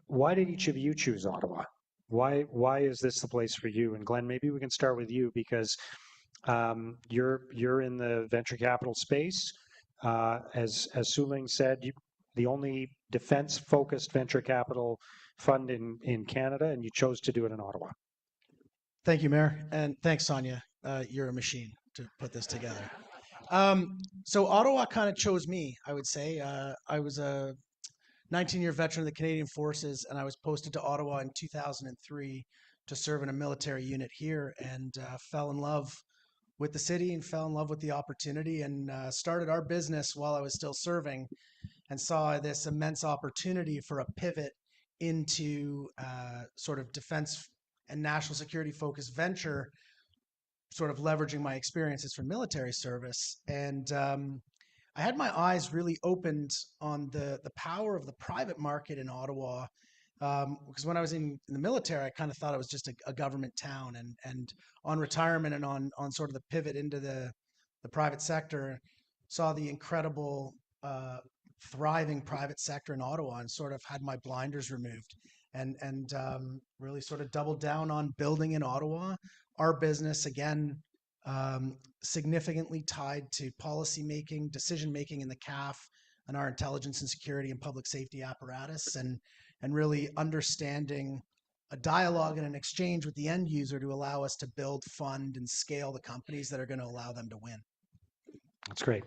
why did each of you choose Ottawa? Why is this the place for you? And Glenn, maybe we can start with you because you're in the venture capital space. As Suling said, the only defense-focused venture capital fund in Canada, and you chose to do it in Ottawa. Thank you, Mayor, and thanks, Sonia. You're a machine to put this together. So Ottawa kind of chose me, I would say. I was a 19-year veteran of the Canadian Forces, and I was posted to Ottawa in 2003 to serve in a military unit here, and fell in love with the city and fell in love with the opportunity, and started our business while I was still serving, and saw this immense opportunity for a pivot into sort of defense and national security focused venture, sort of leveraging my experiences from military service. And I had my eyes really opened on the power of the private market in Ottawa, because when I was in the military, I kind of thought it was just a government town, and on retirement and on sort of the pivot into the private sector, saw the incredible thriving private sector in Ottawa, and sort of had my blinders removed, and really sort of doubled down on building in Ottawa. Our business, again, significantly tied to policy making, decision making in the CAF, and our intelligence and security and public safety apparatus, and really understanding a dialogue and an exchange with the end user to allow us to build, fund, and scale the companies that are going to allow them to win. That's great.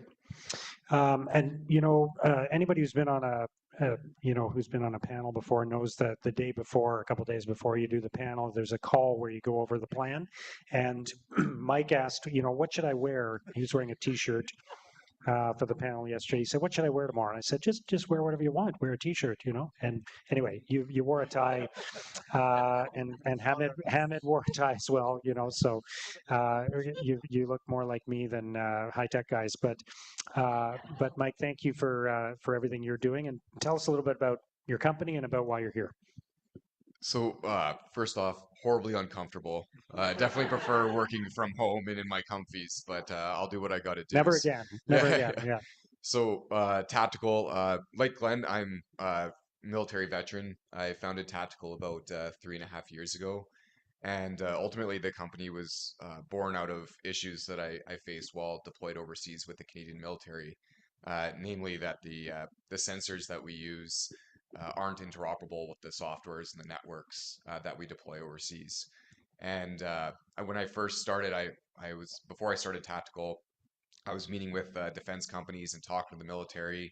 And you know, anybody who's been on who's been on a panel before knows that the day before, a couple of days before you do the panel, there's a call where you go over the plan. And Mike asked, you know, what should I wear? He was wearing a T-shirt for the panel yesterday. He said, "What should I wear tomorrow?" And I said, "Just wear whatever you want. Wear a T-shirt, you know." And anyway, you wore a tie, and Hamid wore a tie as well, you know. So you look more like me than high tech guys. But Mike, thank you for everything you're doing, and tell us a little bit about your company and about why you're here. So first off, horribly uncomfortable. Definitely prefer working from home and in my comfies, but I'll do what I got to do. Never again. Never again. Yeah. So Tactical, like Glenn, I'm a military veteran. I founded Tactical about 3.5 years ago. And ultimately, the company was born out of issues that I faced while deployed overseas with the Canadian military, namely that the sensors that we use aren't interoperable with the softwares and the networks that we deploy overseas. And when I first started, before I started Tactical, I was meeting with defense companies and talking to the military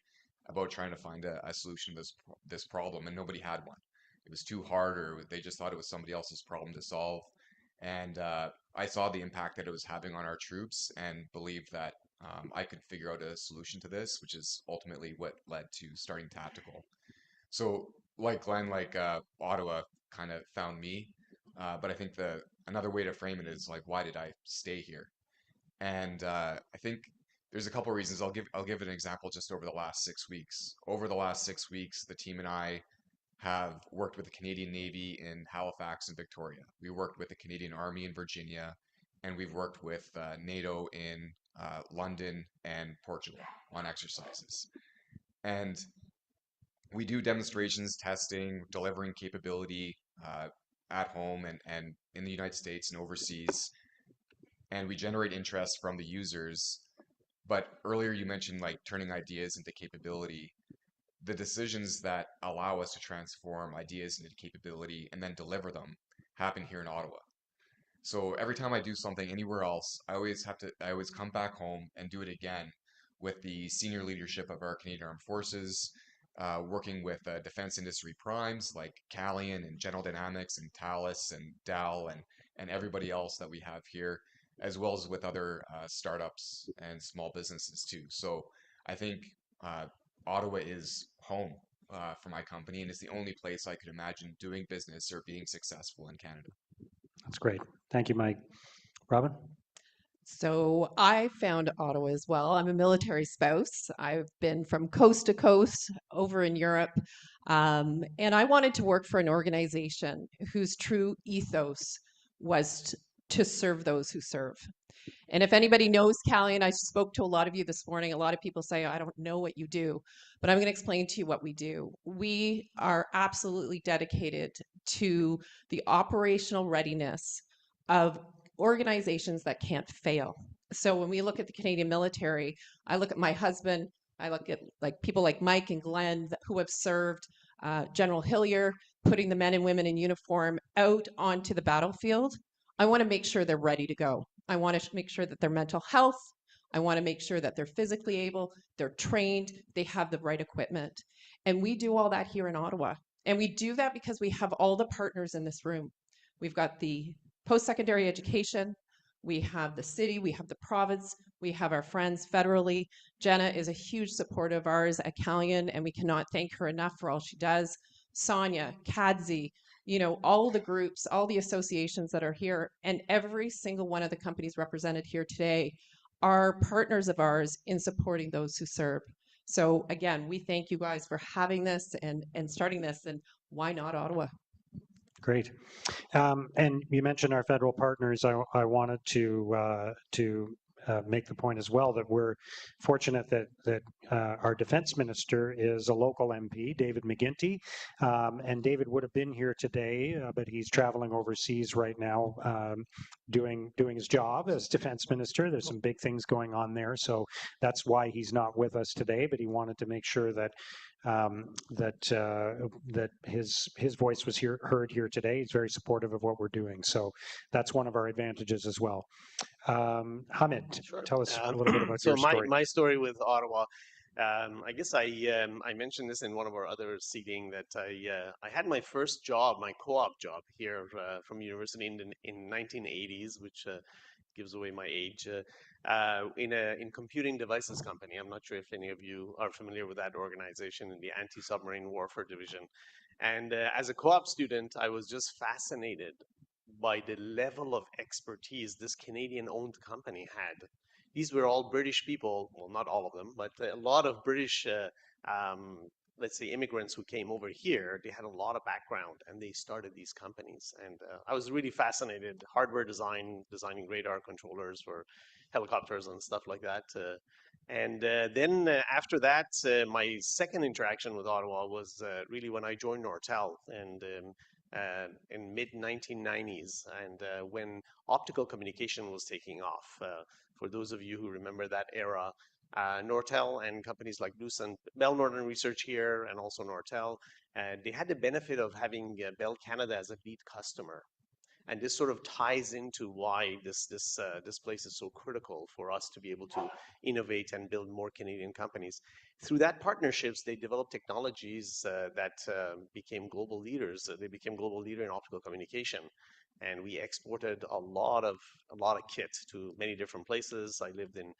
about trying to find a solution to this problem, and nobody had one. It was too hard, or they just thought it was somebody else's problem to solve. And I saw the impact that it was having on our troops and believed that I could figure out a solution to this, which is ultimately what led to starting Tactical. So like Glenn, like Ottawa kind of found me. but I think another way to frame it is like, why did I stay here? And I think there's a couple reasons. I'll give an example just over the last 6 weeks. Over the last 6 weeks, the team and I have worked with the Canadian Navy in Halifax and Victoria. We worked with the Canadian Army in Virginia, and we've worked with NATO in London and Portugal on exercises. And we do demonstrations, testing, delivering capability at home and in the United States and overseas. And we generate interest from the users. But earlier you mentioned like turning ideas into capability. The decisions that allow us to transform ideas into capability and then deliver them happen here in Ottawa. So every time I do something anywhere else, I always come back home and do it again with the senior leadership of our Canadian Armed Forces, working with defense industry primes like Calian and General Dynamics and Thales and Dell and everybody else that we have here, as well as with other startups and small businesses too. So I think Ottawa is home for my company, and it's the only place I could imagine doing business or being successful in Canada. That's great. Thank you, Mike. Robin? So I found Ottawa as well. I'm a military spouse. I've been from coast to coast over in Europe. And I wanted to work for an organization whose true ethos was to serve those who serve. And if anybody knows Callie, I spoke to a lot of you this morning, a lot of people say, I don't know what you do, but I'm going to explain to you what we do. We are absolutely dedicated to the operational readiness of organizations that can't fail. So when we look at the Canadian military, I look at my husband, I look at like people like Mike and Glenn who have served, General Hillier, putting the men and women in uniform out onto the battlefield. I want to make sure they're ready to go. I want to make sure that their mental health, I want to make sure that they're physically able, they're trained, they have the right equipment. And we do all that here in Ottawa. And we do that because we have all the partners in this room. We've got the post-secondary education, we have the city, we have the province, we have our friends federally. Jenna is a huge supporter of ours at Calian, and we cannot thank her enough for all she does. Sonia, Kadzi, you know, all the groups, all the associations that are here, and every single one of the companies represented here today are partners of ours in supporting those who serve. So again, we thank you guys for having this and starting this, and why not Ottawa? Great. And you mentioned our federal partners. I wanted to make the point as well that we're fortunate that our defense minister is a local MP, David McGuinty, and David would have been here today, but he's traveling overseas right now, doing his job as defense minister. There's some big things going on there, so that's why he's not with us today. But he wanted to make sure that that his voice was heard here today. He's very supportive of what we're doing, so that's one of our advantages as well. Hamid, Sure. tell us a little bit about your story. My story with Ottawa. I guess I mentioned this in one of our other seating that I had my first job, my co-op job here from university in 1980s, which gives away my age, in computing devices company. I'm not sure if any of you are familiar with that organization in the anti-submarine warfare division. And as a co-op student, I was just fascinated by the level of expertise this Canadian-owned company had. These were all British people, well, not all of them, but a lot of British, let's say, immigrants who came over here. They had a lot of background, and they started these companies. And I was really fascinated. Hardware design, designing radar controllers for helicopters and stuff like that. And then after that, my second interaction with Ottawa was really when I joined Nortel, and in mid-1990s, and when optical communication was taking off. For those of you who remember that era, Nortel and companies like Lucent, Bell Northern Research here, and also Nortel, they had the benefit of having Bell Canada as a lead customer. And this sort of ties into why this place is so critical for us to be able to innovate and build more Canadian companies. Through that partnerships, they developed technologies that became global leaders. They became global leader in optical communication, and we exported a lot of kit to many different places. I lived in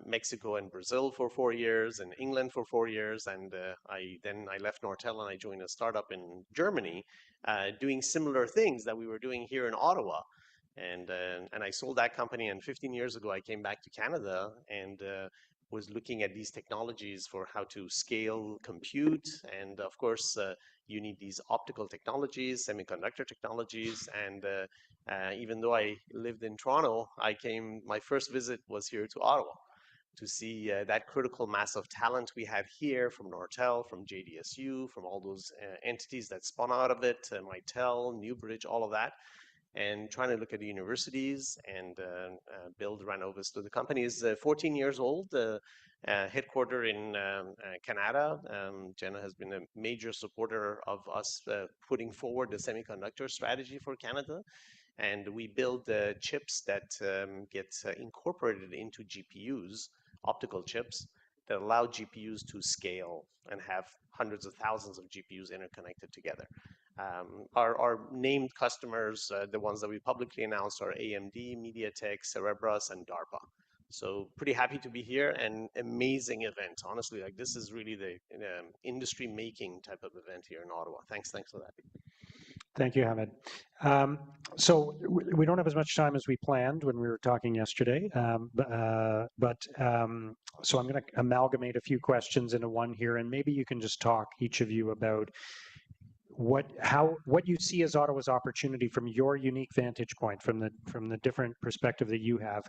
Mexico and Brazil for 4 years, and England for 4 years, and I left Nortel and I joined a startup in Germany, doing similar things that we were doing here in Ottawa, and I sold that company. And 15 years ago, I came back to Canada and was looking at these technologies for how to scale compute, and of course, you need these optical technologies, semiconductor technologies, and even though I lived in Toronto, my first visit was here to Ottawa to see that critical mass of talent we had here from Nortel, from JDSU, from all those entities that spun out of it, Mitel, Newbridge, all of that, and trying to look at the universities and build Ranovis. So the company is 14 years old, headquartered in Canada. Jenna has been a major supporter of us putting forward the semiconductor strategy for Canada. And we build chips that get incorporated into GPUs, optical chips, that allow GPUs to scale and have hundreds of thousands of GPUs interconnected together. Our named customers, the ones that we publicly announced, are AMD, MediaTek, Cerebras, and DARPA. So pretty happy to be here, and amazing event. Honestly, like this is really the industry-making type of event here in Ottawa. Thanks for that. Thank you, Hamid. So we don't have as much time as we planned when we were talking yesterday, so I'm going to amalgamate a few questions into one here, and maybe you can just talk, each of you, about what you see as Ottawa's opportunity from your unique vantage point, from the different perspective that you have.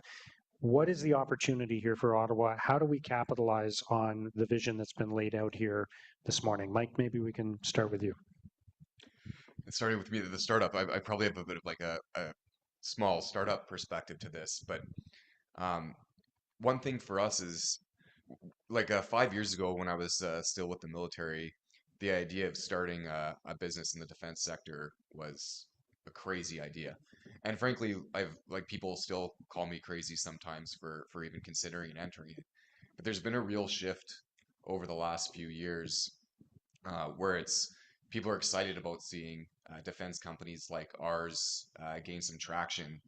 What is the opportunity here for Ottawa? How do we capitalize on the vision that's been laid out here this morning? Mike, maybe we can start with you. Starting with me, the startup, I probably have a bit of like a small startup perspective to this, but one thing for us is like 5 years ago when I was still with the military, the idea of starting a business in the defense sector was a crazy idea. And frankly, people still call me crazy sometimes for even considering and entering it. But there's been a real shift over the last few years where people are excited about seeing defense companies like ours gain some traction.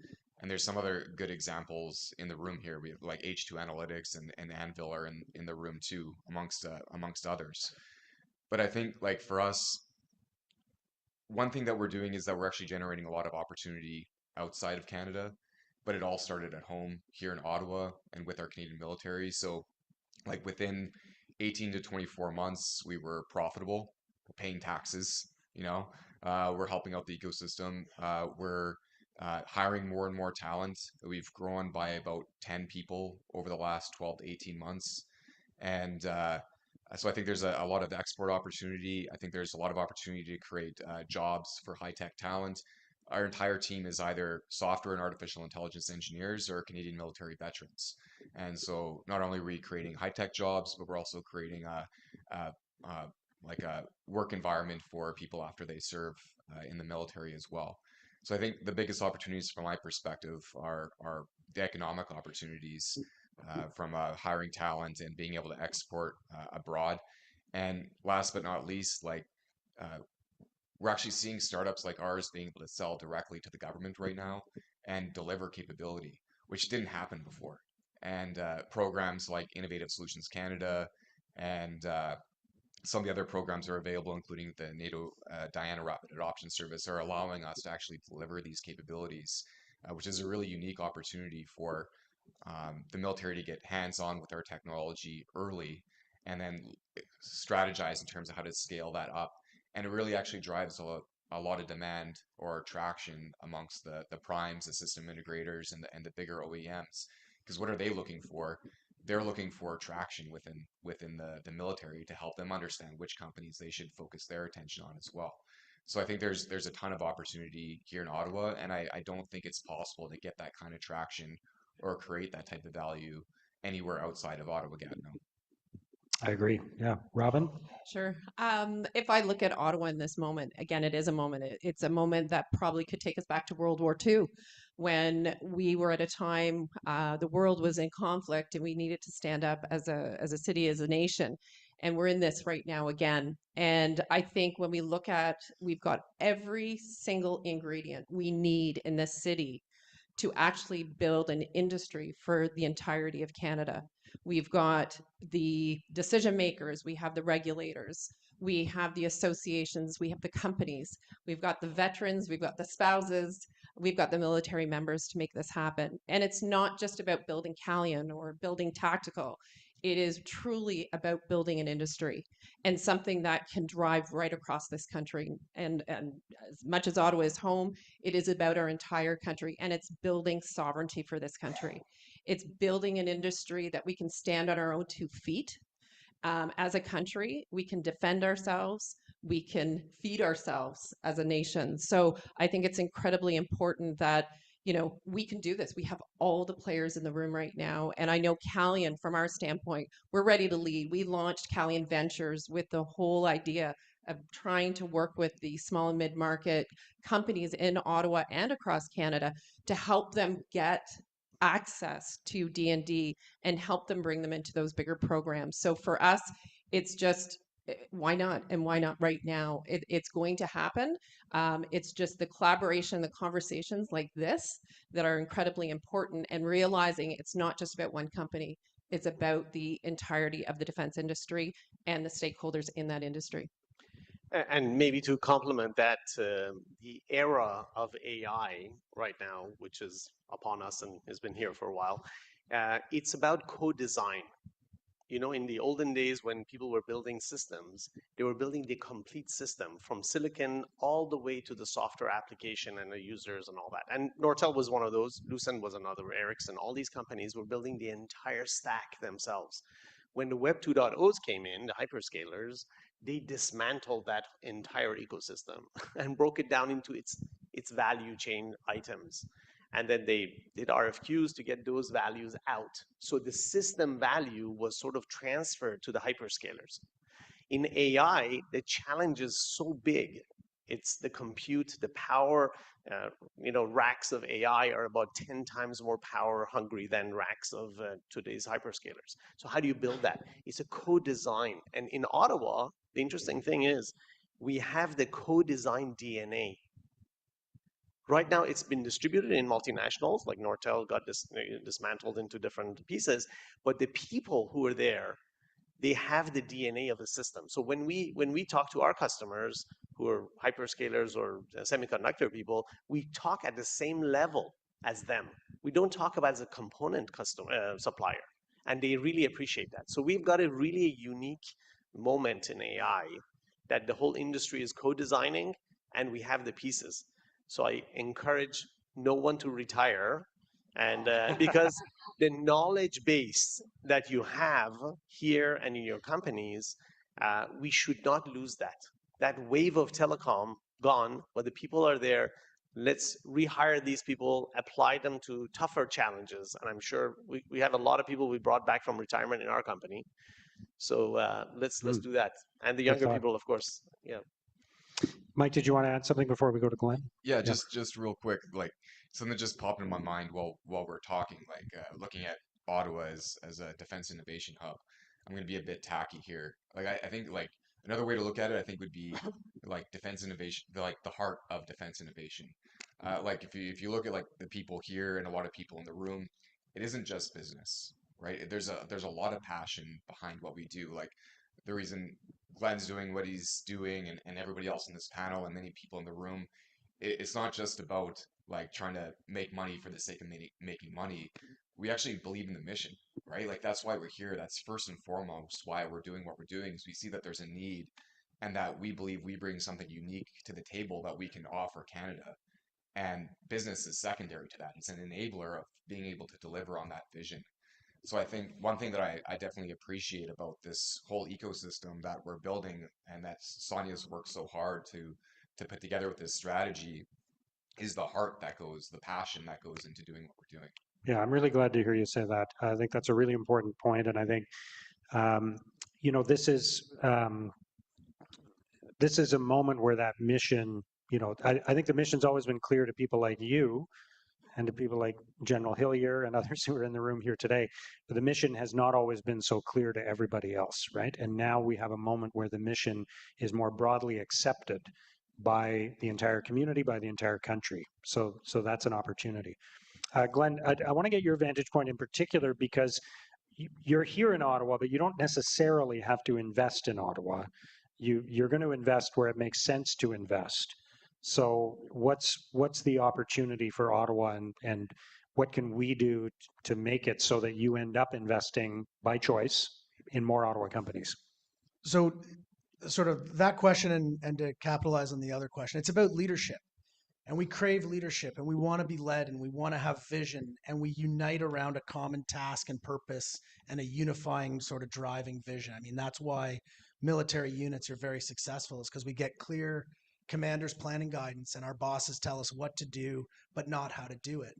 And there's some other good examples in the room here. We have like H2 Analytics and Anvil are in the room too, amongst others. But I think like for us, one thing that we're doing is that we're actually generating a lot of opportunity outside of Canada, but it all started at home here in Ottawa and with our Canadian military. So like within 18 to 24 months, we were profitable, we're paying taxes, we're helping out the ecosystem. We're hiring more and more talent. We've grown by about 10 people over the last 12 to 18 months. And so I think there's a lot of export opportunity. I think there's a lot of opportunity to create jobs for high-tech talent. Our entire team is either software and artificial intelligence engineers or Canadian military veterans. And so not only are we creating high-tech jobs, but we're also creating a work environment for people after they serve in the military as well. So I think the biggest opportunities from my perspective are the economic opportunities from hiring talent and being able to export abroad. And last but not least, we're actually seeing startups like ours being able to sell directly to the government right now and deliver capability, which didn't happen before. And programs like Innovative Solutions Canada and some of the other programs are available, including the NATO Diana Rapid Adoption Service, are allowing us to actually deliver these capabilities, which is a really unique opportunity for the military to get hands-on with our technology early and then strategize in terms of how to scale that up. And it really actually drives a lot of demand or traction amongst the primes, the system integrators, and the bigger OEMs. Because what are they looking for? They're looking for traction within the military to help them understand which companies they should focus their attention on as well. So I think there's a ton of opportunity here in Ottawa, and I don't think it's possible to get that kind of traction or create that type of value anywhere outside of Ottawa-Gatineau. I agree. Yeah. Robin? Sure. If I look at Ottawa in this moment, again, it is a moment. It's a moment that probably could take us back to World War II, when we were at a time the world was in conflict and we needed to stand up as a city, as a nation. And we're in this right now again. And I think when we look at, we've got every single ingredient we need in this city to actually build an industry for the entirety of Canada. We've got the decision makers, we have the regulators, we have the associations, we have the companies, we've got the veterans, we've got the spouses, we've got the military members to make this happen. And it's not just about building Calian or building tactical. It is truly about building an industry and something that can drive right across this country. And as much as Ottawa is home, it is about our entire country, and it's building sovereignty for this country. It's building an industry that we can stand on our own 2 feet. As a country, we can defend ourselves, we can feed ourselves as a nation. So I think it's incredibly important that we can do this. We have all the players in the room right now. And I know Calian, from our standpoint, we're ready to lead. We launched Calian Ventures with the whole idea of trying to work with the small and mid-market companies in Ottawa and across Canada to help them get access to D&D and help them bring them into those bigger programs. So for us, it's just why not? And why not right now? It's going to happen. It's just the collaboration, the conversations like this that are incredibly important, and realizing it's not just about one company. It's about the entirety of the defense industry and the stakeholders in that industry. And maybe to complement that, the era of AI right now, which is upon us and has been here for a while, it's about co-design. In the olden days when people were building systems, they were building the complete system from silicon all the way to the software application and the users and all that. And Nortel was one of those, Lucent was another, Ericsson, all these companies were building the entire stack themselves. When the Web 2.0s came in, the hyperscalers, they dismantled that entire ecosystem and broke it down into its value chain items. And then they did RFQs to get those values out. So the system value was sort of transferred to the hyperscalers. In AI, the challenge is so big. It's the compute, the power, racks of AI are about 10 times more power hungry than racks of today's hyperscalers. So how do you build that? It's a co-design. And in Ottawa, the interesting thing is we have the co-design DNA. Right now, it's been distributed in multinationals, like Nortel got dismantled into different pieces, but the people who are there, they have the DNA of the system. So when we talk to our customers who are hyperscalers or semiconductor people, we talk at the same level as them. We don't talk about as a component supplier, and they really appreciate that. So we've got a really unique moment in AI that the whole industry is co-designing, and we have the pieces. So I encourage no one to retire, and because the knowledge base that you have here and in your companies, we should not lose that. That wave of telecom gone, but the people are there. Let's rehire these people, apply them to tougher challenges. And I'm sure we have a lot of people we brought back from retirement in our company. So let's do that. And the younger people, of course. Yeah. Mike, did you want to add something before we go to Glenn? Yeah, just real quick, like something just popped in my mind while we're talking, like looking at Ottawa as a defense innovation hub. I'm going to be a bit tacky here. Like I think like another way to look at it, I think would be like defense innovation, like the heart of defense innovation. Like if you look at like the people here and a lot of people in the room, it isn't just business, right? There's a lot of passion behind what we do. Like the reason Glenn's doing what he's doing and everybody else in this panel and many people in the room, it's not just about like trying to make money for the sake of making money. We actually believe in the mission, right? Like that's why we're here. That's first and foremost why we're doing what we're doing, is we see that there's a need and that we believe we bring something unique to the table that we can offer Canada. And business is secondary to that. It's an enabler of being able to deliver on that vision. So I think one thing that I definitely appreciate about this whole ecosystem that we're building and that Sonia's worked so hard to put together with this strategy is the heart that goes, the passion that goes into doing what we're doing. Yeah, I'm really glad to hear you say that. I think that's a really important point, and I think this is a moment where that mission. I think the mission's always been clear to people like you and to people like General Hillier and others who are in the room here today. But the mission has not always been so clear to everybody else, right? And now we have a moment where the mission is more broadly accepted by the entire community, by the entire country. So that's an opportunity. Glenn, I want to get your vantage point in particular because you're here in Ottawa, but you don't necessarily have to invest in Ottawa. You're going to invest where it makes sense to invest. So what's the opportunity for Ottawa, and what can we do to make it so that you end up investing by choice in more Ottawa companies? So sort of that question and to capitalize on the other question, it's about leadership. And we crave leadership, and we want to be led, and we want to have vision, and we unite around a common task and purpose and a unifying sort of driving vision. I mean, that's why military units are very successful, is because we get clear commanders' planning guidance, and our bosses tell us what to do, but not how to do it.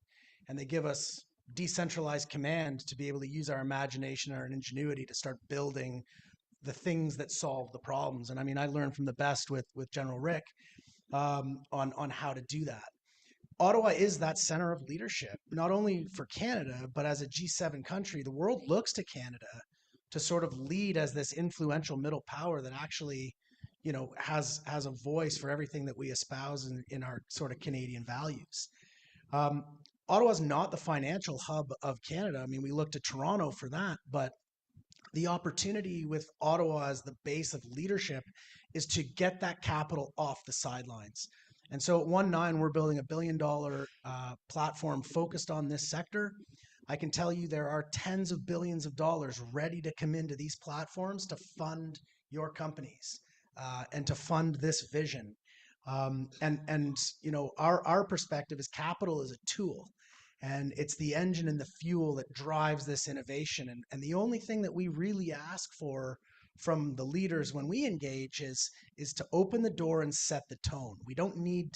And they give us decentralized command to be able to use our imagination and our ingenuity to start building the things that solve the problems. And I mean, I learned from the best with General Rick on how to do that. Ottawa is that center of leadership, not only for Canada, but as a G7 country. The world looks to Canada to sort of lead as this influential middle power that actually, has a voice for everything that we espouse in our sort of Canadian values. Ottawa's not the financial hub of Canada. I mean, we look to Toronto for that, but the opportunity with Ottawa as the base of leadership is to get that capital off the sidelines. And so at 1.9, we're building $1 billion platform focused on this sector. I can tell you there are tens of billions of dollars ready to come into these platforms to fund your companies and to fund this vision. Our perspective is capital is a tool. And it's the engine and the fuel that drives this innovation. And the only thing that we really ask for from the leaders when we engage is to open the door and set the tone. We don't need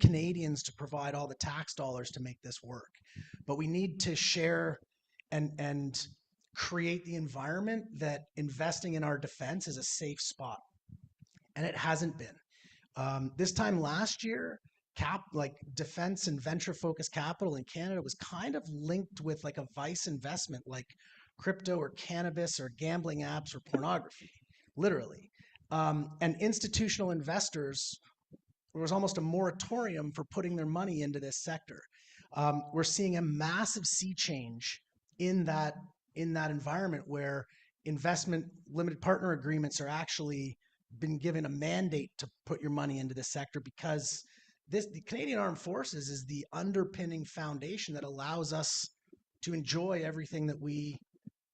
Canadians to provide all the tax dollars to make this work, but we need to share and create the environment that investing in our defense is a safe spot. And it hasn't been. This time last year, like defense and venture focused capital in Canada was kind of linked with like a vice investment, like crypto or cannabis or gambling apps or pornography, literally. And institutional investors, there was almost a moratorium for putting their money into this sector. We're seeing a massive sea change in that environment where investment limited partner agreements are actually been given a mandate to put your money into this sector, because the Canadian Armed Forces is the underpinning foundation that allows us to enjoy everything that we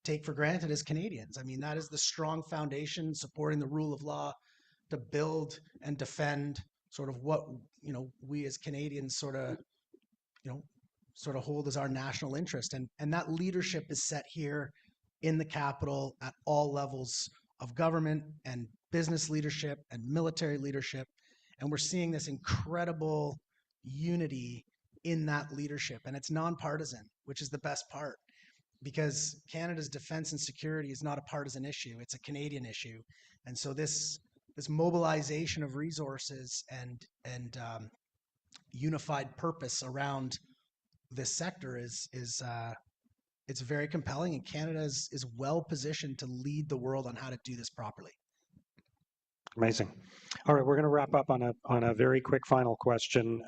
take for granted as Canadians. I mean, that is the strong foundation supporting the rule of law to build and defend sort of what, we as Canadians sort of hold as our national interest. And that leadership is set here in the capital at all levels of government and business leadership and military leadership. And we're seeing this incredible unity in that leadership. And it's nonpartisan, which is the best part, because Canada's defense and security is not a partisan issue. It's a Canadian issue. And so this mobilization of resources and unified purpose around this sector is it's very compelling, and Canada is well positioned to lead the world on how to do this properly. Amazing. All right, we're going to wrap up on a very quick final question,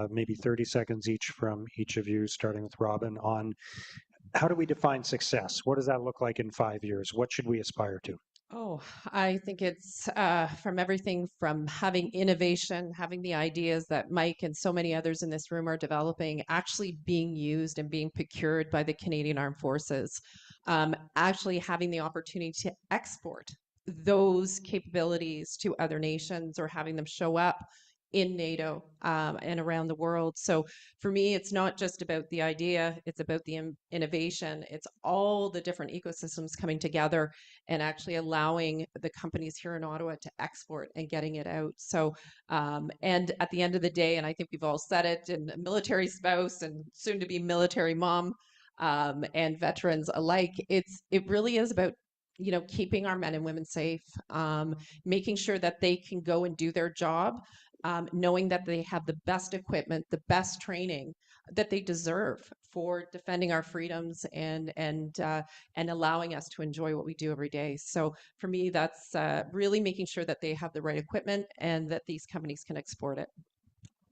maybe 30 seconds each from each of you, starting with Robin, on how do we define success? What does that look like in 5 years? What should we aspire to? Oh, I think it's from everything from having innovation, having the ideas that Mike and so many others in this room are developing, actually being used and being procured by the Canadian Armed Forces, actually having the opportunity to export those capabilities to other nations or having them show up in NATO and around the world. So for me, it's not just about the idea, it's about the innovation. It's all the different ecosystems coming together and actually allowing the companies here in Ottawa to export and getting it out. So, and at the end of the day, and I think we've all said it, and military spouse and soon to be military mom and veterans alike, it really is about keeping our men and women safe, making sure that they can go and do their job, knowing that they have the best equipment, the best training that they deserve for defending our freedoms and allowing us to enjoy what we do every day. So for me, that's really making sure that they have the right equipment and that these companies can export it.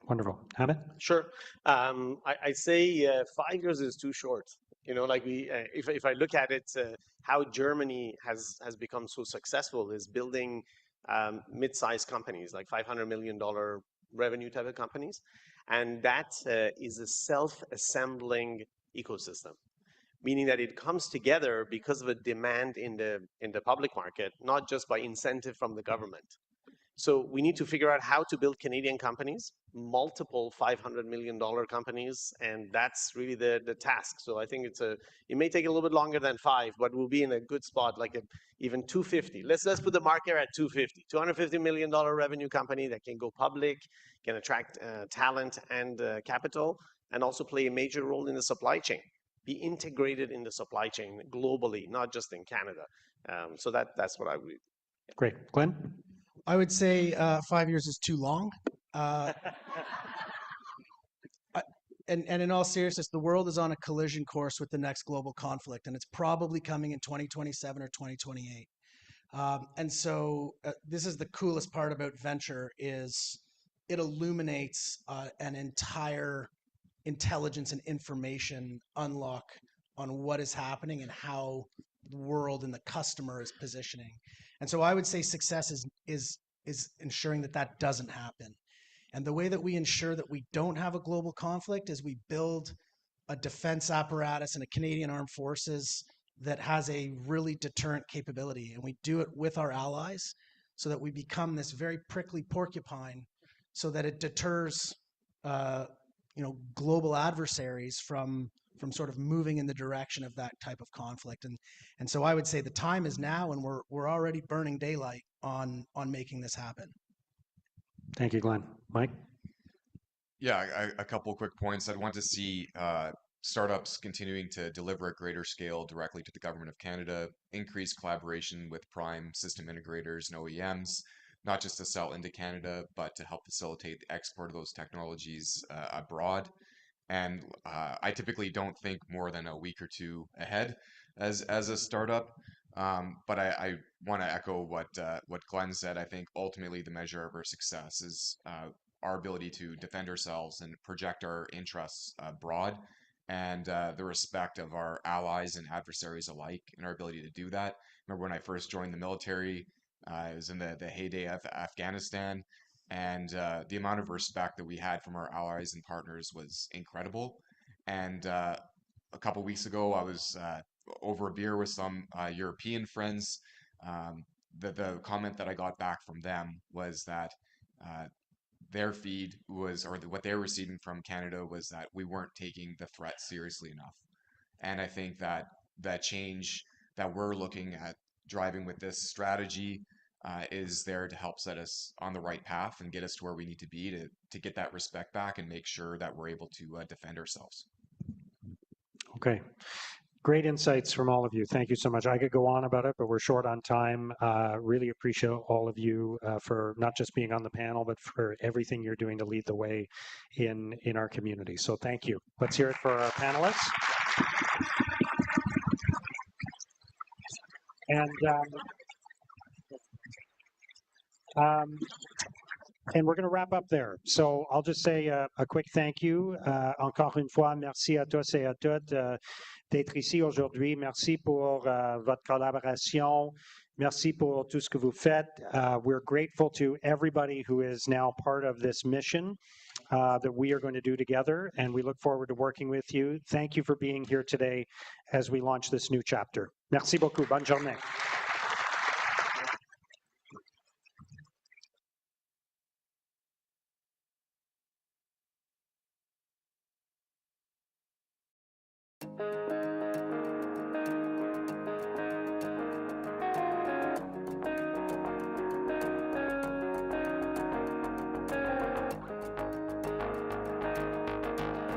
Wonderful. Amit? Sure. I say 5 years is too short. You know, like if I look at it, how Germany has become so successful is building mid-sized companies, like $500 million revenue type of companies, and that is a self-assembling ecosystem, meaning that it comes together because of a demand in the public market, not just by incentive from the government. So we need to figure out how to build Canadian companies, multiple $500 million companies, and that's really the task. So I think it may take a little bit longer than 5, but we'll be in a good spot, like even 250. Let's put the marker at 250. $250 million revenue company that can go public, can attract talent and capital, and also play a major role in the supply chain. Be integrated in the supply chain globally, not just in Canada. So that's what I would. Great. Glenn? I would say 5 years is too long. And in all seriousness, the world is on a collision course with the next global conflict, and it's probably coming in 2027 or 2028. And so this is the coolest part about venture is it illuminates an entire intelligence and information unlock on what is happening and how the world and the customer is positioning. And so I would say success is ensuring that doesn't happen. And the way that we ensure that we don't have a global conflict is we build a defense apparatus and a Canadian Armed Forces that has a really deterrent capability. And we do it with our allies so that we become this very prickly porcupine so that it deters global adversaries from sort of moving in the direction of that type of conflict. And so I would say the time is now, and we're already burning daylight on making this happen. Thank you, Glenn. Mike? Yeah, a couple quick points. I'd want to see startups continuing to deliver at greater scale directly to the Government of Canada, increase collaboration with prime system integrators and OEMs, not just to sell into Canada, but to help facilitate the export of those technologies abroad. And I typically don't think more than a week or two ahead as a startup. But I want to echo what Glenn said. I think ultimately the measure of our success is our ability to defend ourselves and project our interests abroad, and the respect of our allies and adversaries alike, and our ability to do that. Remember when I first joined the military, it was in the heyday of Afghanistan. And the amount of respect that we had from our allies and partners was incredible. And a couple weeks ago, I was over a beer with some European friends. The comment that I got back from them was that their feed was, or what they were receiving from Canada was that we weren't taking the threat seriously enough. And I think that that change that we're looking at driving with this strategy is there to help set us on the right path and get us to where we need to be to get that respect back and make sure that we're able to defend ourselves. Okay. Great insights from all of you. Thank you so much. I could go on about it, but we're short on time. Really appreciate all of you for not just being on the panel, but for everything you're doing to lead the way in our community. So thank you. Let's hear it for our panelists. And we're going to wrap up there. So I'll just say a quick thank you. Encore une fois, merci à tous et à toutes d'être ici aujourd'hui. Merci pour votre collaboration. Merci pour tout ce que vous faites. We're grateful to everybody who is now part of this mission that we are going to do together, and we look forward to working with you. Thank you for being here today as we launch this new chapter. Merci beaucoup. Bonne journée.